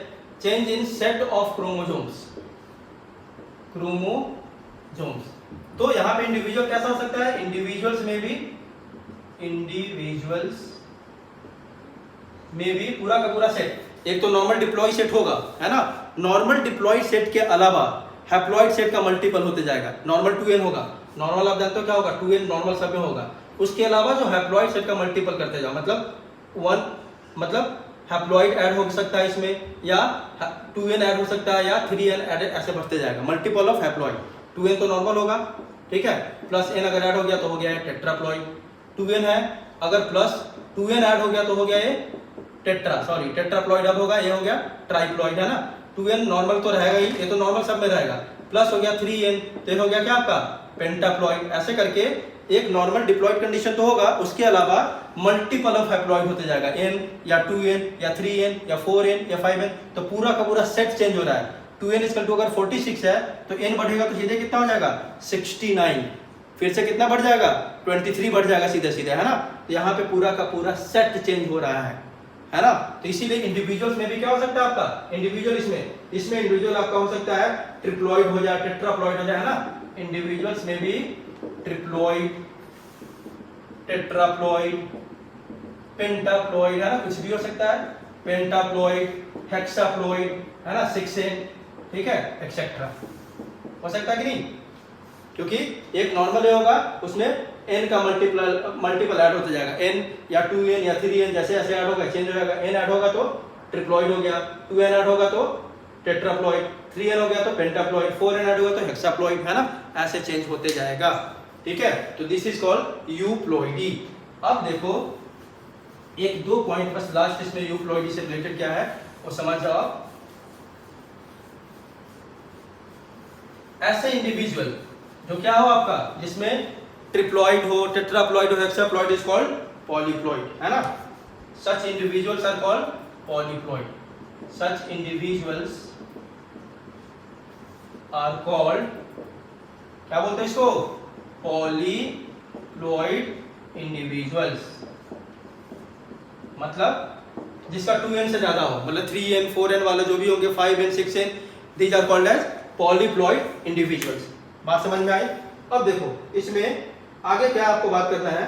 Change in set of chromosomes. तो यहां पे इंडिविजुअल कैसा हो सकता है? इंडिविजुअल्स में भी पूरा का पूरा सेट। एक तो नॉर्मल डिप्लॉय सेट होगा, है ना। नॉर्मल डिप्लॉय सेट के अलावा हैप्लॉइड सेट का मल्टीपल होते जाएगा। नॉर्मल 2n होगा, नॉर्मल आप जानते हो क्या होगा? 2n नॉर्मल सब में होगा। उसके अलावा जो हैप्लॉइड सेट का मल्टीपल करते जाओ, मतलब हैप्लॉइड ऐड हो सकता है इसमें, या 2n ऐड हो सकता है, या 3n ऐड, ऐसे बढ़ते जाएगा। Multiple of haploid. 2n तो नॉर्मल होगा, ठीक है, प्लस n अगर ऐड हो गया तो हो गया है टेट्राप्लॉइड। 2n है, अगर प्लस 2n ऐड हो गया तो हो गया ये टेट्राप्लॉइड। अब होगा ये हो गया ट्राइप्लॉइड, है ना। 2n नॉर्मल तो रहेगा ही, ये तो नॉर्मल सब में रहेगा। प्लस हो गया 3n, तो ये हो गया क्या आपका? पेंटाप्लॉइड। ऐसे करके एक नॉर्मल डिप्लॉइड कंडीशन तो होगा, उसके अलावा मल्टीपल ऑफ हैप्लॉइड होते जाएगा। n या 2n या 3n या 4n या 5n, तो पूरा का पूरा सेट चेंज हो रहा है। 2n इक्वल टू अगर 46 है तो n बढ़ेगा तो सीधे कितना हो जाएगा? 69। फिर से कितना बढ़ जाएगा? 23 बढ़ जाएगा सीधे सीधे, है ना। तो यहाँ पे पूरा का पूरा सेट चेंज हो रहा है ना। तो इसीलिए इंडिविजुअल्स में भी क्या हो सकता है आपका? इंडिविजुअल इसमें इंडिविजुअल आपका हो सकता है ट्रिप्लॉइड हो जाए, टेट्राप्लॉइड हो जाए, है ना। इंडिविजुअल्स में भी ट्रिप्लॉइड, टेट्राप्लॉइड, पेंटाप्लॉइड, है ना, कुछ भी हो सकता है। पेंटाप्लॉइड, हेक्साप्लॉइड, है ना, 6n, ठीक है, एक्सेट्रा हो सकता है कि नहीं? क्योंकि एक नॉर्मल होगा, उसमें n का मल्टीपल ऐड होता जाएगा। n या 2n या 3n जैसे जैसे ऐड होगा चेंज हो जाएगा। n ऐड होगा तो ट्रिप्लॉइड हो गया, 2n ऐड होगा तो टेट्राप्लॉइड, 3n हो गया तो पेंटाप्लॉइड, 4n ऐड होगा तो हेक्साप्लॉइड, है ना। ऐसे चेंज होते जाएगा, ठीक है। तो दिस इज कॉल्ड यूप्लॉइडी। अब देखो एक दो पॉइंट बस लास्ट इसमें यूप्लॉइडी से रिलेटेड क्या है वो समझ जाओ। ऐसे इंडिविजुअल जो क्या हो आपका, जिसमें ट्रिप्लॉइड हो, टेट्राप्लॉइड हो, हेक्साप्लॉइड इज कॉल्ड पॉलीप्लॉइड, है ना। Such individuals are called polyploid. Such individuals are called, क्या बोलते हैं इसको? Polyploid individuals. मतलब जिसका 2n से ज्यादा हो, मतलब 3n 4n वाले जो भी होंगे, 5n 6n, these are called as polyploid individuals. बात समझ में आई? अब देखो इसमें आगे क्या आपको बात करना है।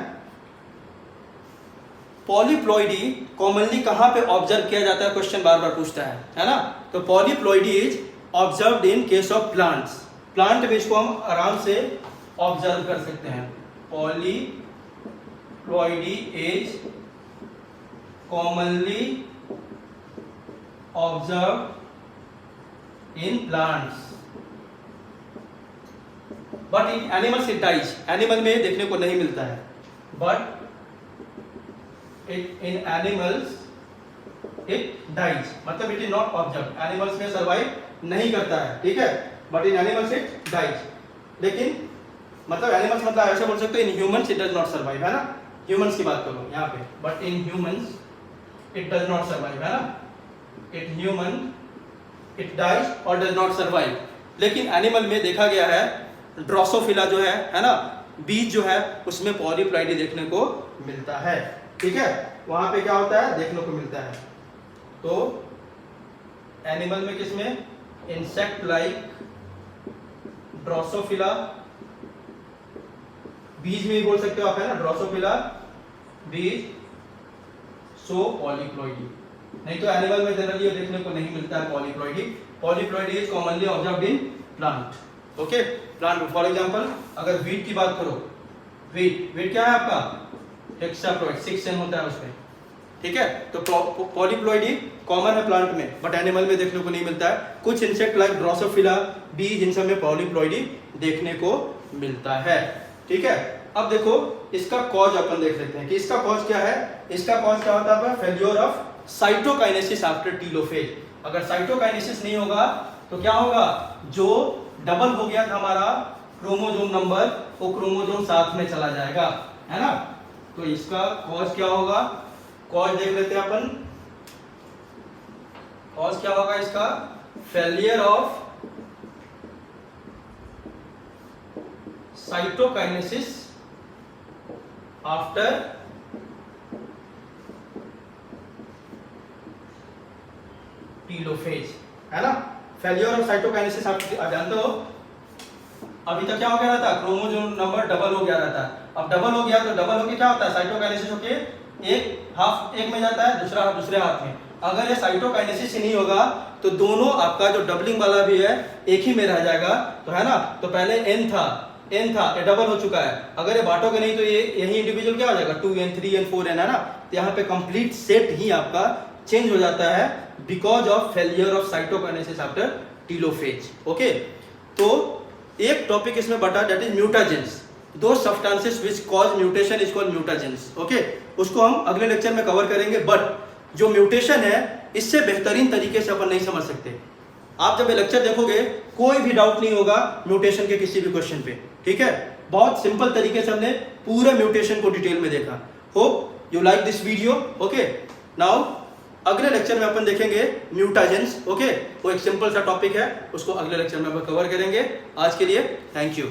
पॉलीप्लॉइडी कॉमनली कहां पे ऑब्जर्व किया जाता है? क्वेश्चन बार बार पूछता है ना। तो polyploidy is observed in case of plants. Plant में इसको हम आराम से ऑब्जर्व कर सकते हैं। Polyploidy is commonly observe in plants, but in animals it dies. Animal में देखने को नहीं मिलता है, but in animals it dies, मतलब it is not observe. Animals में सर्वाइव नहीं करता है, ठीक है, but in animals it dies. लेकिन मतलब एनिमल्स मतलब ऐसे बोल सकते हो, in humans it does not survive, है ना। ह्यूमंस की बात करो यहाँ पे, but in humans it does not survive, है ना। इन ह्यूमन इट डाइज और डज नॉट सर्वाइव। लेकिन एनिमल में देखा गया है ड्रोसोफिला जो है ना, बीज जो है उसमें पॉलीप्लॉइडी देखने को मिलता है, ठीक है। वहां पे क्या होता है? देखने को मिलता है। तो एनिमल में किसमें? इंसेक्ट लाइक ड्रोसोफिला, बीज में भी बोल सकते हो आप, है ना, ड्रोसोफिला बीज, सो पॉलीप्लॉइडी। नहीं तो एनिमल में जनरली ये देखने को नहीं मिलता है polyploidy. Polyploidy is commonly observed in plant, okay. Plant for example अगर वीट की बात करो, वीट क्या है आपका? हेक्साप्लॉइड, 6n होता है उसमें, ठीक है। तो पॉलीप्लॉइडी कॉमन है प्लांट में, बट एनिमल में देखने को नहीं मिलता है। कुछ इंसेक्ट लाइक ड्रोसोफिला, बीज, इन सब में पॉलीप्लॉइडी देखने को मिलता है, ठीक है। अब देखो इसका कॉज अपन देख लेते हैं कि इसका कॉज क्या है। इसका कॉज क्या होता है? Failure of cytokinesis after telophase. अगर साइटोकाइनेसिस नहीं होगा तो क्या होगा? जो डबल हो गया था हमारा क्रोमोसोम नंबर, वो क्रोमोसोम साथ में चला जाएगा, है ना। तो इसका कॉज क्या होगा, कॉज देख लेते हैं अपन। कॉज क्या होगा इसका, failure of cytokinesis after telophase, है ना। फेलियर ऑफ साइटोकाइनेसिस आप जानते हो, अभी तक क्या हो गया था, क्रोमोसोम नंबर डबल हो गया रहता है। अब डबल हो गया तो डबल होके क्या होता है, साइटोकाइनेसिस होके एक हाफ एक में जाता है, दूसरा हाफ दूसरे हाथ में। अगर ये साइटोकाइनेसिस ही नहीं होगा तो दोनों आपका जो डबलिंग वाला भी है एक ही में रह जाएगा, तो है ना। तो पहले n था ये डबल हो चुका है, अगर ये बांटोगे नहीं तो ये यही इंडिविजुअल क्या हो जाएगा 2n 3n 4n, है ना। तो यहाँ पे कंप्लीट सेट ही आपका चेंज हो जाता है because of failure of cytokinesis after telophase. Okay, तो एक टॉपिक इसमें बटा, दैट इज म्यूटाजेंस। दो substances which cause mutation is called mutagens. Okay, उसको हम अगले लेक्चर में कवर करेंगे। बट जो म्यूटेशन है इससे बेहतरीन तरीके से अपन नहीं समझ सकते। आप जब ये लेक्चर देखोगे कोई भी डाउट नहीं होगा म्यूटेशन के किसी भी क्वेश्चन पे, ठीक है। बहुत सिंपल तरीके से हमने पूरे म्यूटेशन को डिटेल में देखा। Hope you like this video. Okay, now अगले लेक्चर में अपन देखेंगे म्यूटाजेंस। ओके, वो एक सिंपल सा टॉपिक है, उसको अगले लेक्चर में अपन कवर करेंगे। आज के लिए थैंक यू।